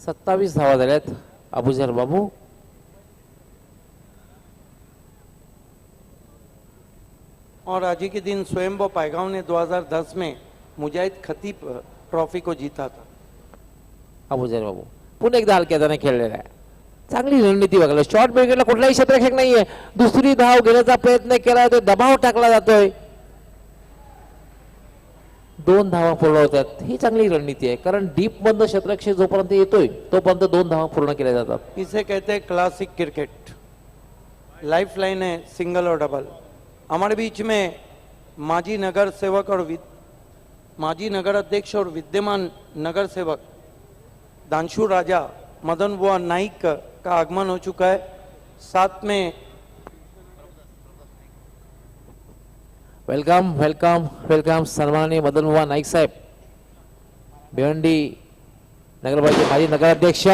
Speaker 6: 27 धावा झाल्यात अबूजर बाबू.
Speaker 1: और आज ही के दिन स्वयंभू पायगांव ने 2010 में मुजाहिद खतीब ट्रॉफी को जीता था।
Speaker 6: अबूजर बाबू पुन्हा एकदा हलक्या हाताने खेळलेला आहे. चांगली रणनीती बघायला. शॉर्ट विकेटला कुठलाही क्षेत्ररक्षक नाहीये, दुसरी धाव घेण्याचा प्रयत्न केला, तो दबाव टाकला जातोय. 2 धावा पूर्ण होतात. ही चांगली रणनीती आहे, कारण डीप मधनं क्षेत्ररक्षक जोपर्यंत येतोय तोपर्यंत 2 धावा पूर्ण केल्या जातात.
Speaker 1: इसे कहते हैं क्लासिक क्रिकेट। लाइफ लाइन है सिंगल और डबल। हमारे बीच में माजी नगर सेवक और माजी नगर अध्यक्ष और विद्यमान नगर सेवक दानशू राजा मदन बुआ नाइक का आगमन हो चुका है। साथ में
Speaker 6: वेलकम वेलकम वेलकम सन्माननीय मदन बुवा नाईक साहेब, भिवंडी नगरपालिकेचे माजी नगराध्यक्ष,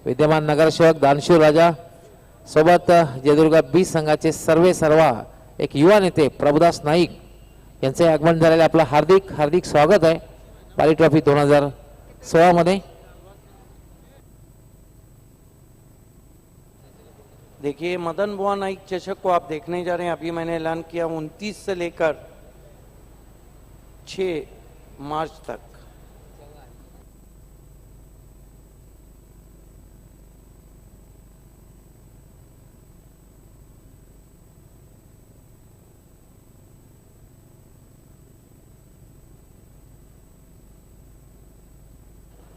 Speaker 6: विद्यमान नगरसेवक दानशूर राजा, सोबत जयदुर्गा बी संघाचे सर्वा एक युवा नेते प्रभुदास नाईक यांचे आगमन झालेले आपलं हार्दिक हार्दिक स्वागत आहे बाली ट्रॉफी 2016 मध्ये.
Speaker 1: देखिए मदन बुआ नाइक चषक को आप देखने जा रहे हैं। अभी मैंने ऐलान किया 29 से लेकर 6 मार्च तक।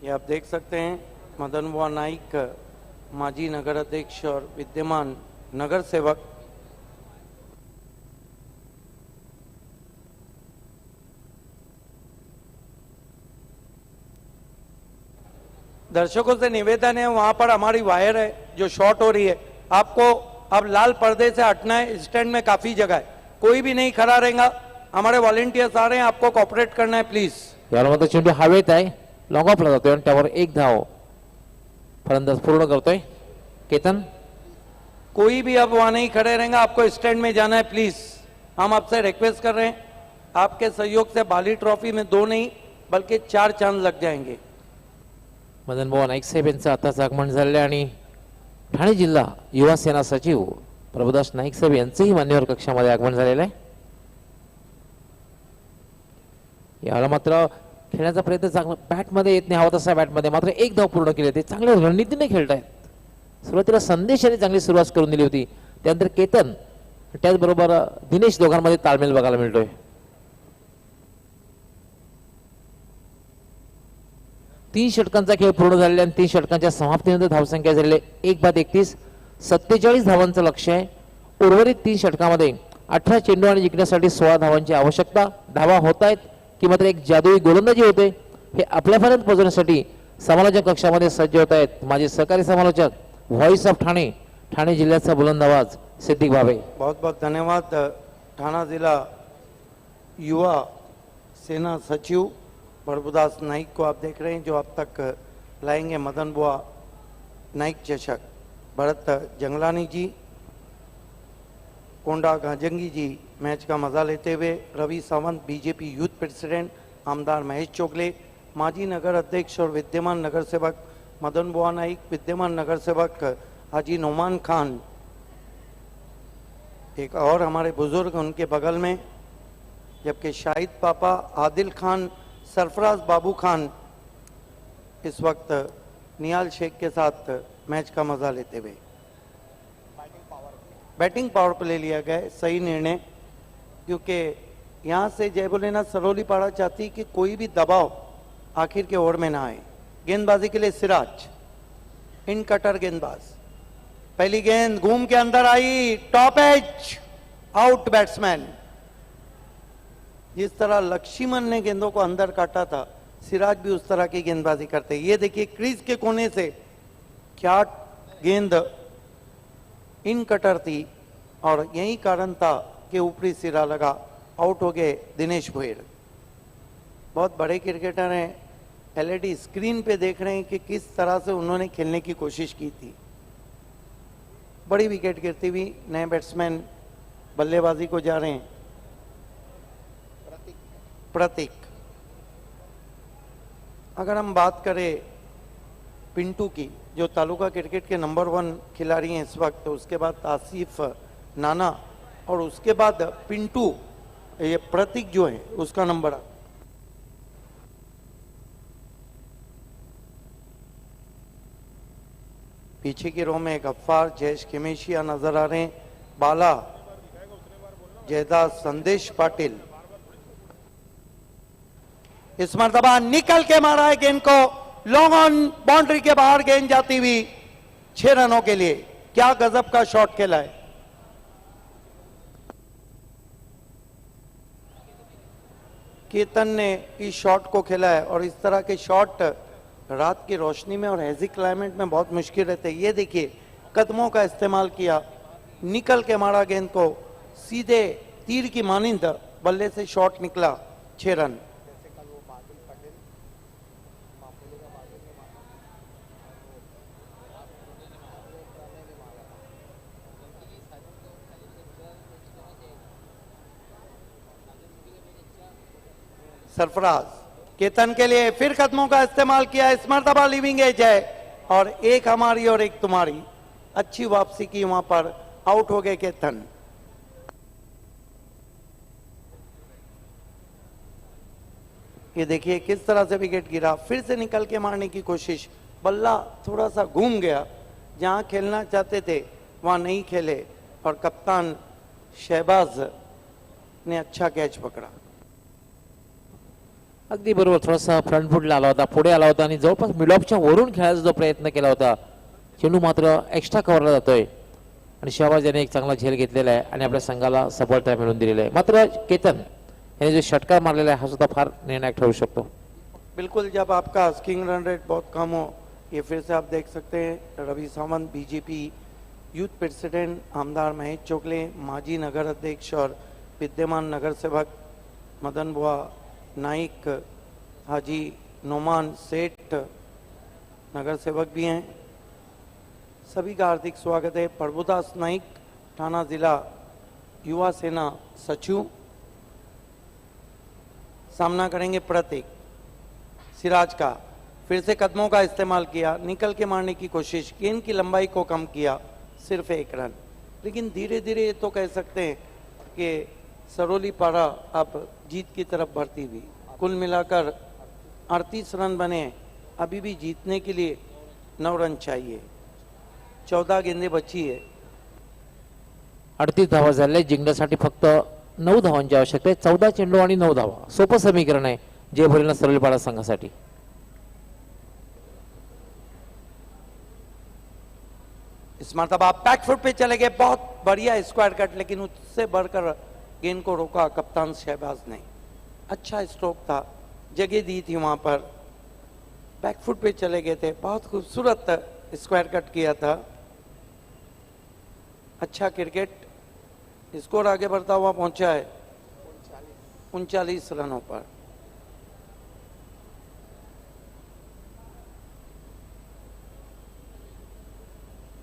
Speaker 1: ये आप देख सकते हैं मदन बुआ नाइक माजी नगर अध्यक्ष और विद्यमान नगर सेवक। दर्शकों से निवेदन है, वहां पर हमारी वायर है जो शॉर्ट हो रही है, आपको अब लाल पर्दे से हटना है। स्टैंड में काफी जगह है, कोई भी नहीं खड़ा रहेगा। हमारे वॉलेंटियर्स आ रहे हैं, आपको कॉपरेट करना है प्लीज।
Speaker 6: याला मात्र चेंडू हवेत आहे, लॉंग ऑफला जातोय आणि त्यावर एक धाव फलंदाज पूर्ण करतोय केतन।
Speaker 1: कोई भी अब वहां नहीं खड़े रहेंगे, आपको स्टैंड में जाना है प्लीज। हम आपसे रिक्वेस्ट कर रहे हैं, आपके सहयोग से बाली ट्रॉफी में 2 नहीं बल्कि 4 चांद लग जाएंगे।
Speaker 6: मदन बुवा नाईक साहेब यांचं आताच आगमन झाले आणि ठाणे जिल्हा युवा सेना सचिव प्रभुदास नाईक साहेब यांचंही मान्यवर कक्षामध्ये आगमन झालेलं आहे। याला मात्र खेळण्याचा प्रयत्न चांगला बॅटमध्ये येत नाही, हवा तसा बॅटमध्ये मात्र एक धाव पूर्ण केली, ते चांगल्या रणनीतीने खेळतायत। सुरुवातीला संदेश यांनी चांगली सुरुवात करून दिली होती, त्यानंतर केतन त्याचबरोबर दिनेश दोघांमध्ये ताळमेळ बघायला मिळतोय। तीन षटकांचा खेळ पूर्ण झालेला आणि 3 षटकांच्या समाप्तीनंतर धावसंख्या झालेली 1/31, 47 धावांचं लक्ष्य आहे। उर्वरित 3 षटकामध्ये 18 चेंडू आणि जिंकण्यासाठी 16 धावांची आवश्यकता। धावा होत आहेत की मात्र एक जादुई गोलंदाजी होते, हे आपल्यापर्यंत पोहोचण्यासाठी समालोचक कक्षामध्ये सज्ज होत आहेत माझे सहकारी समालोचक व्हॉइस ऑफ ठाणे, ठाणे जिल्ह्याचा बुलंद आवाज सिद्दीक भावे।
Speaker 1: बहुत बहुत धन्यवाद। ठाणा जिला युवा सेना सचिव प्रभुदास नाइक को आप देख रहे हैं, जो अब तक लाएंगे मदन बुआ नाइक चषक। भरत जंगलानी जी, कोंडा गाजंगी जी मैच का मजा लेते हुए, Ravi Sawant BJP youth president, आमदार महेश चोगले, माजी नगर अध्यक्ष और विद्यमान नगर सेवक मदन बुआ नाइक, विद्यमान नगर सेवक हाजी नोमान खान, एक और हमारे बुजुर्ग उनके बगल में, जबकि शाहिद पापा, आदिल खान, सरफराज बाबू खान इस वक्त नियाल शेख के साथ मैच का मजा लेते हुए। बैटिंग पावर प्ले लिया गया, सही निर्णय, क्योंकि यहाँ से जय बोलेना सरोली पाड़ा चाहती कि कोई भी दबाव आखिर के ओवर में ना आए। गेंदबाजी के लिए सिराज, इन कटर गेंदबाज, पहली गेंद घूम के अंदर आई, टॉप एज, आउट बैट्समैन। जिस तरह लक्ष्मण ने गेंदों को अंदर काटा था, सिराज भी उस तरह की गेंदबाजी करते। ये देखिए क्रीज के कोने से क्या गेंद इन कटर थी और यही कारण था कि ऊपरी सिरा लगा, आउट हो गए दिनेश भोयर। बहुत बड़े क्रिकेटर हैं, एलईडी स्क्रीन पे देख रहे हैं कि किस तरह से उन्होंने खेलने की कोशिश की थी। बड़ी विकेट गिरती हुई, नए बैट्समैन बल्लेबाजी को जा रहे हैं। प्रतीक, अगर हम बात करें पिंटू की, जो तालुका क्रिकेट के नंबर 1 खिलाड़ी हैं इस वक्त, तो उसके बाद आसिफ नाना और उसके बाद पिंटू, ये प्रतीक जो है उसका नंबर। पीछे की रो में गफ्फार, जयेश खेमेशिया नजर आ रहे हैं, बाला, जयदास, संदेश पाटिल। इस मरतबा निकल के मारा है गेंद को, लॉन्ग ऑन, बाउंड्री के बाहर गेंद जाती हुई 6 रनों के लिए। क्या गजब का शॉट खेला है। केतन ने इस शॉट को खेला है और इस तरह के शॉट रात की रोशनी में और हैजी क्लाइमेट में बहुत मुश्किल रहते हैं। ये देखिए कदमों का इस्तेमाल किया, निकल के मारा गेंद को, सीधे तीर की मानिंद बल्ले से शॉट निकला, 6 रन। सरफराज केतन के लिए फिर कदमों का इस्तेमाल किया, इस मर्तबा लिविंग एज है और एक हमारी और एक तुम्हारी। अच्छी वापसी की वहां पर, आउट हो गए केतन। ये देखिए किस तरह से विकेट गिरा, फिर से निकल के मारने की कोशिश, बल्ला थोड़ा सा घूम गया, जहां खेलना चाहते थे वहां नहीं खेले और कप्तान शहबाज ने अच्छा कैच पकड़ा।
Speaker 6: अगदी बरोबर, थोडासा फ्रंट फुटला आला होता, पुढे आला होता आणि जवळपास मिडऑफच्या वरून खेळायचा जो प्रयत्न केला होता, चेंडू मात्र एक्स्ट्रा कव्हरला जातोय आणि शहबाज याने एक चांगला झेल घेतलेला आहे आणि आपल्या संघाला सफलता मिळवून दिलेली आहे। मात्र केतन याने जो षटकार मारलेला आहे हा सुद्धा फार निर्णायक ठरू शकतो।
Speaker 1: बिल्कुल, जब आपका आस्किंग रन रेट बहुत कम हो, ये फिर से आप देख सकते हैं Ravi Sawant BJP youth president आमदार महेश चोगले माजी नगर अध्यक्ष और विद्यमान नगर सेवक मदन बुआ नाइक हाजी नोमान सेठ नगर सेवक भी हैं, सभी का हार्दिक स्वागत है। प्रभुदास नाइक थाना जिला युवा सेना सचिव सामना करेंगे प्रतीक सिराज का। फिर से कदमों का इस्तेमाल किया, निकल के मारने की कोशिश, गेंद की लंबाई को कम किया, सिर्फ 1 रन। लेकिन धीरे धीरे ये तो कह सकते हैं कि सरोली पारा अब जीत की तरफ बढ़ती हुई। कुल मिलाकर 38 रन बने, अभी भी जीतने के लिए 9 रन चाहिए। 14 गेंदे बची है।
Speaker 6: 38 धावा झाले, जिंकण्यासाठी फक्त 9 धावांची आवश्यकता आहे। 14 चेंडू आणि 9 धावा, सोपं समीकरण आहे जय भरेल सरळपाडा संघासाठी।
Speaker 1: इस मरतबा बैकफुट पे चले गए, बहुत बढ़िया स्क्वायर कट, लेकिन उससे बढ़कर गेंद को रोका कप्तान शहबाज ने। अच्छा स्ट्रोक था, जगह दी थी वहां पर, बैकफुट पे चले गए थे, बहुत खूबसूरत स्क्वायर कट किया था। अच्छा क्रिकेट, स्कोर आगे बढ़ता हुआ पहुंचा है 39 रनों पर।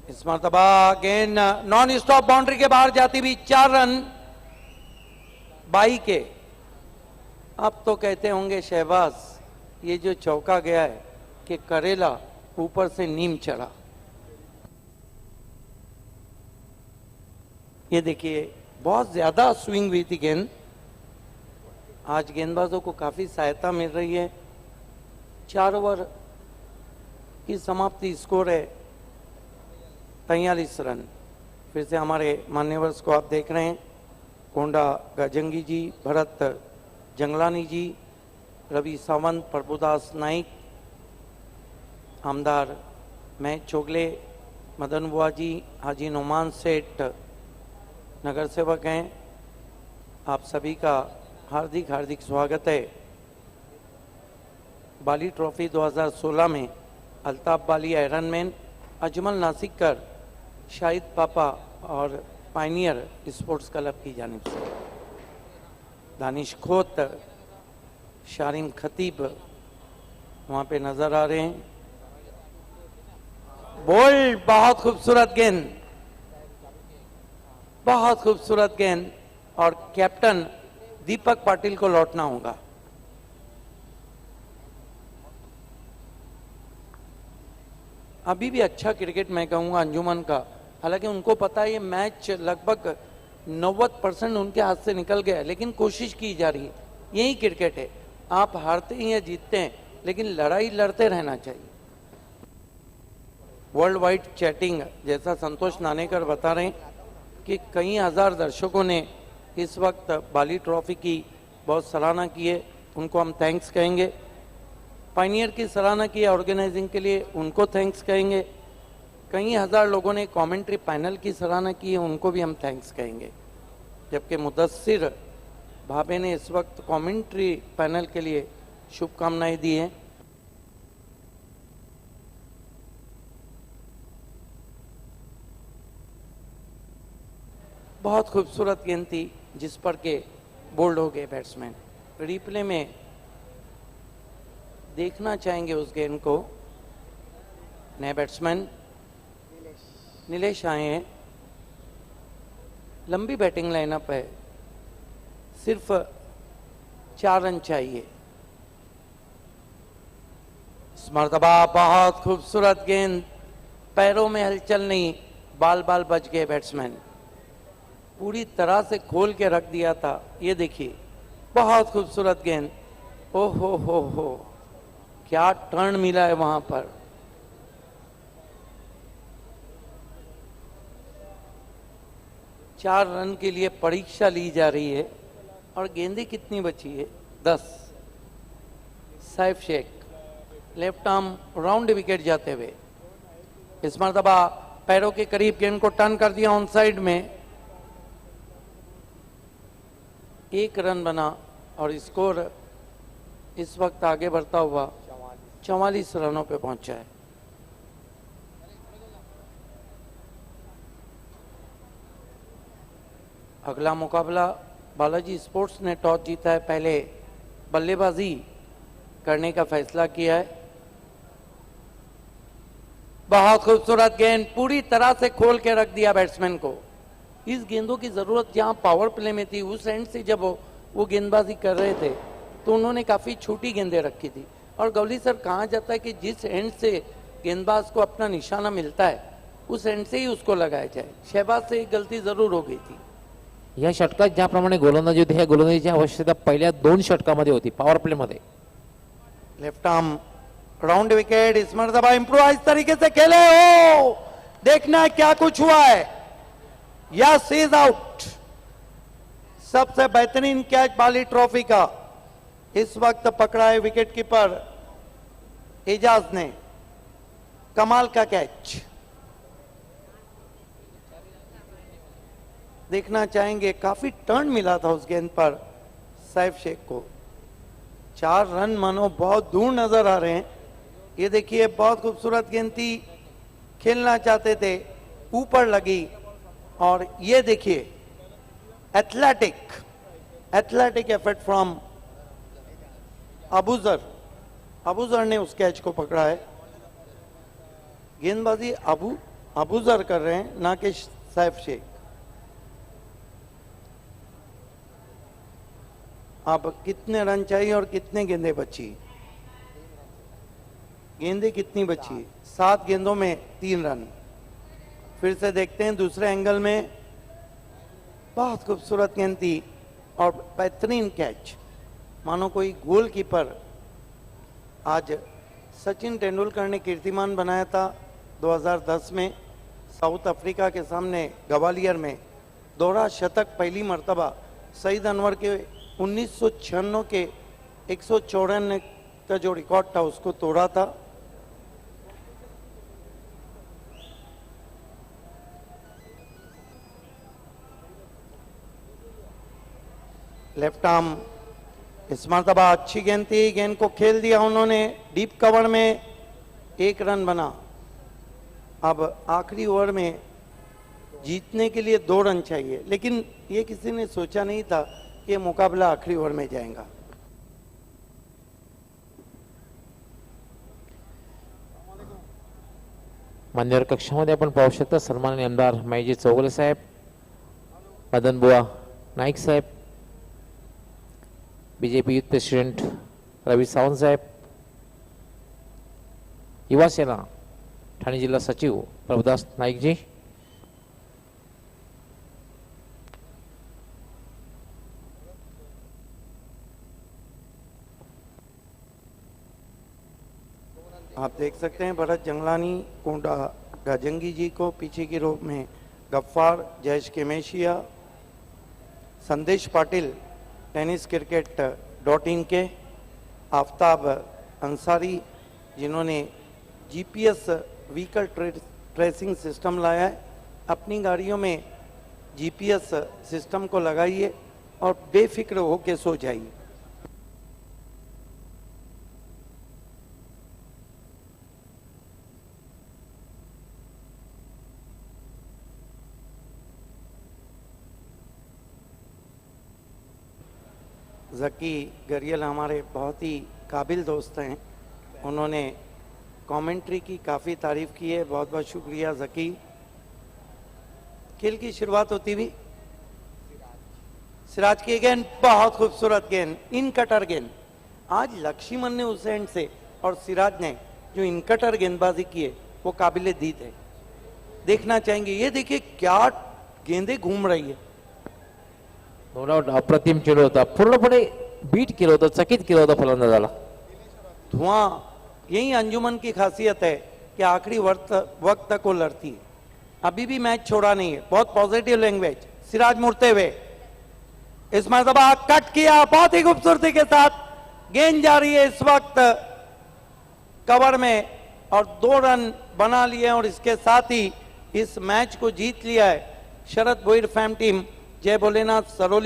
Speaker 1: इस मरतबा गेंद नॉन स्टॉप बाउंड्री के बाहर जाती हुई 4 रन 22 के। अब तो कहते होंगे शहबाज, ये जो चौका गया है कि करेला ऊपर से नीम चढ़ा। ये देखिए बहुत ज्यादा स्विंग हुई थी गेंद। आज गेंदबाजों को काफी सहायता मिल रही है। 4 ओवर की समाप्ति, स्कोर है 43 रन। फिर से हमारे मान्यवर्स को आप देख रहे हैं, कोंडा गजंगी जी, भरत जंगलानी जी, रवि सावंत, प्रभुदास नाइक, आमदार महेश चोगले, मदन बुआ जी, हाजी नोमान सेठ नगर सेवक हैं। आप सभी का हार्दिक हार्दिक स्वागत है। बाली ट्रॉफी 2016 में अल्ताफ बाली आयरनमैन, अजमल नासिकर, शाहिद पापा और पायनियर स्पोर्ट्स क्लब की जानिब से, दानिश खोत, शारिम खतीब वहाँ पे नजर आ रहे हैं। बोल्ड, बहुत खूबसूरत गेंद, बहुत खूबसूरत गेंद, और कैप्टन दीपक पाटिल को लौटना होगा। अभी भी अच्छा क्रिकेट मैं कहूंगा अंजुमन का, हालांकि उनको पता है ये मैच लगभग 90% उनके हाथ से निकल गया है, लेकिन कोशिश की जा रही है। यही क्रिकेट है, आप हारते हैं या जीतते हैं, लेकिन लड़ाई लड़ते रहना चाहिए। वर्ल्ड वाइड चैटिंग, जैसा संतोष नानेकर बता रहे हैं कि कई हजार दर्शकों ने इस वक्त बाली ट्रॉफी की बहुत सराहना की है, उनको हम थैंक्स कहेंगे। पायनियर की सराहना की ऑर्गेनाइजिंग के लिए, उनको थैंक्स कहेंगे। कई हजार लोगों ने कमेंट्री पैनल की सराहना की है, उनको भी हम थैंक्स कहेंगे। जबकि मुदस्सिर भाभे ने इस वक्त कमेंट्री पैनल के लिए शुभकामनाएं दी हैं। बहुत खूबसूरत गेंद थी जिस पर के बोल्ड हो गए बैट्समैन। रिप्ले में देखना चाहेंगे उस गेंद को। नए बैट्समैन नीलेश आए हैं, लंबी बैटिंग लाइनअप है, सिर्फ 4 रन चाहिए। इस मर्तबा बहुत खूबसूरत गेंद, पैरों में हलचल नहीं, बाल बाल बच गए बैट्समैन, पूरी तरह से खोल के रख दिया था। ये देखिए बहुत खूबसूरत गेंद, ओ हो, क्या टर्न मिला है वहां पर। चार रन के लिए परीक्षा ली जा रही है और गेंदें कितनी बची है? 10। Saif Sheikh left arm round wicket जाते हुए, इस मरतबा पैरों के करीब गेंद को टर्न कर दिया ऑन साइड में। 1 रन बना और स्कोर इस वक्त आगे बढ़ता हुआ 44 रनों पे पहुंचा है। अगला मुकाबला बालाजी स्पोर्ट्स ने टॉस जीता है, पहले बल्लेबाजी करने का फैसला किया है। बहुत खूबसूरत गेंद, पूरी तरह से खोल के रख दिया बैट्समैन को। इस गेंदों की जरूरत जहां पावर प्ले में थी, उस एंड से जब वो गेंदबाजी कर रहे थे तो उन्होंने काफी छोटी गेंदें रखी थी। और गवली सर, कहा जाता है कि जिस एंड से गेंदबाज को अपना निशाना मिलता है उस एंड से ही उसको लगाया जाए। शहबाज से एक गलती जरूर हो गई थी।
Speaker 6: या षटकात ज्याप्रमाणे गोलंदाजी होती, ह्या गोलंदाजीची आवश्यकता पहिल्या 2 षटकामध्ये होती, पॉवर प्ले मध्ये।
Speaker 1: लेफ्ट आर्म राउंड विकेट, इस मर्तबा इम्प्रोवाइज तरीके से खेले हो, देखना है क्या कुछ हुआ है। Yes, is out. सबसे बेहतरीन कैच बाली ट्रॉफी का इस वक्त पकड़ा है विकेट कीपर एजाज ने। कमाल का कैच। देखना चाहेंगे, काफी टर्न मिला था उस गेंद पर सैफ शेख को। 4 रन मानो बहुत दूर नजर आ रहे हैं। ये देखिए, बहुत खूबसूरत गेंद थी, खेलना चाहते थे, ऊपर लगी। और ये देखिए, एथलेटिक एफर्ट फ्रॉम अबूजर ने उस कैच को पकड़ा है। गेंदबाजी अबूजर कर रहे हैं, ना कि सैफ शेख। अब कितने रन चाहिए और कितने गेंदें बची? गेंदें कितनी बची? 7 गेंदों में 3 रन। फिर से देखते हैं दूसरे एंगल में। बहुत खूबसूरत गेंद थी और बेहतरीन कैच, मानो कोई गोलकीपर। आज सचिन तेंदुलकर ने कीर्तिमान बनाया था 2010 में साउथ अफ्रीका के सामने ग्वालियर में। दोहरा शतक पहली मर्तबा सईद अनवर के 1996 के 154 का जो रिकॉर्ड था उसको तोड़ा था। लेफ्ट आर्म, इस मर्तबा अच्छी गेंद थी, गेंद को खेल दिया उन्होंने डीप कवर में। 1 रन बना। अब आखिरी ओवर में जीतने के लिए 2 रन चाहिए, लेकिन ये किसी ने सोचा नहीं था कि मुकाबला आखिरी ओवर में जाएगा।
Speaker 6: मान्यवर कक्षामध्ये आपण पाहू शकता सन्माननीय आमदार माईजी चौगुले साहेब, मदन बुवा नाईक साहेब, BJP youth president Ravi Sawant साहेब, युवा सेना ठाणे जिल्हा सचिव प्रभुदास नाईक जी,
Speaker 1: आप देख सकते हैं भरत जंगलानी, कोंडा गजंगी जी को पीछे की रो में गफ्फार, जयेश केमेशिया, संदेश पाटिल टेनिस क्रिकेट .in के, आफ्ताब अंसारी जिन्होंने जीपीएस व्हीकल ट्रेसिंग सिस्टम लाया है। अपनी गाड़ियों में जीपीएस सिस्टम को लगाइए और बेफिक्र होकर सो जाइए। जकी गरियल हमारे बहुत ही काबिल दोस्त हैं, उन्होंने कमेंट्री की काफ़ी तारीफ की है, बहुत बहुत शुक्रिया जकी। खेल की शुरुआत होती हुई सिराज की गेंद, बहुत खूबसूरत गेंद, इन कटर गेंद। आज लक्ष्मण ने उस एंड से और सिराज ने जो इन कटर गेंदबाजी की है वो काबिल दीद है। देखना चाहेंगे, ये देखिए क्या गेंदें घूम रही है।
Speaker 6: नो डाउट अप्रतिम खेळ होता, पूर्णपणे बीट केलं होतं, चकित केलं होतं फलंदाजाला।
Speaker 1: धुआं, यही अंजुमन की खासियत है कि आखिरी वक्त तक वो लड़ती है। अभी भी मैच छोड़ा नहीं है, बहुत पॉजिटिव लैंग्वेज। सिराज मुड़ते हुए इस मरतबा कट किया, बहुत ही खूबसूरती के साथ गेंद जा रही है इस वक्त कवर में और 2 रन बना लिए और इसके साथ ही इस मैच को जीत लिया है शरद भोईर फैम टीम। जय भोलेनाथ सरोली।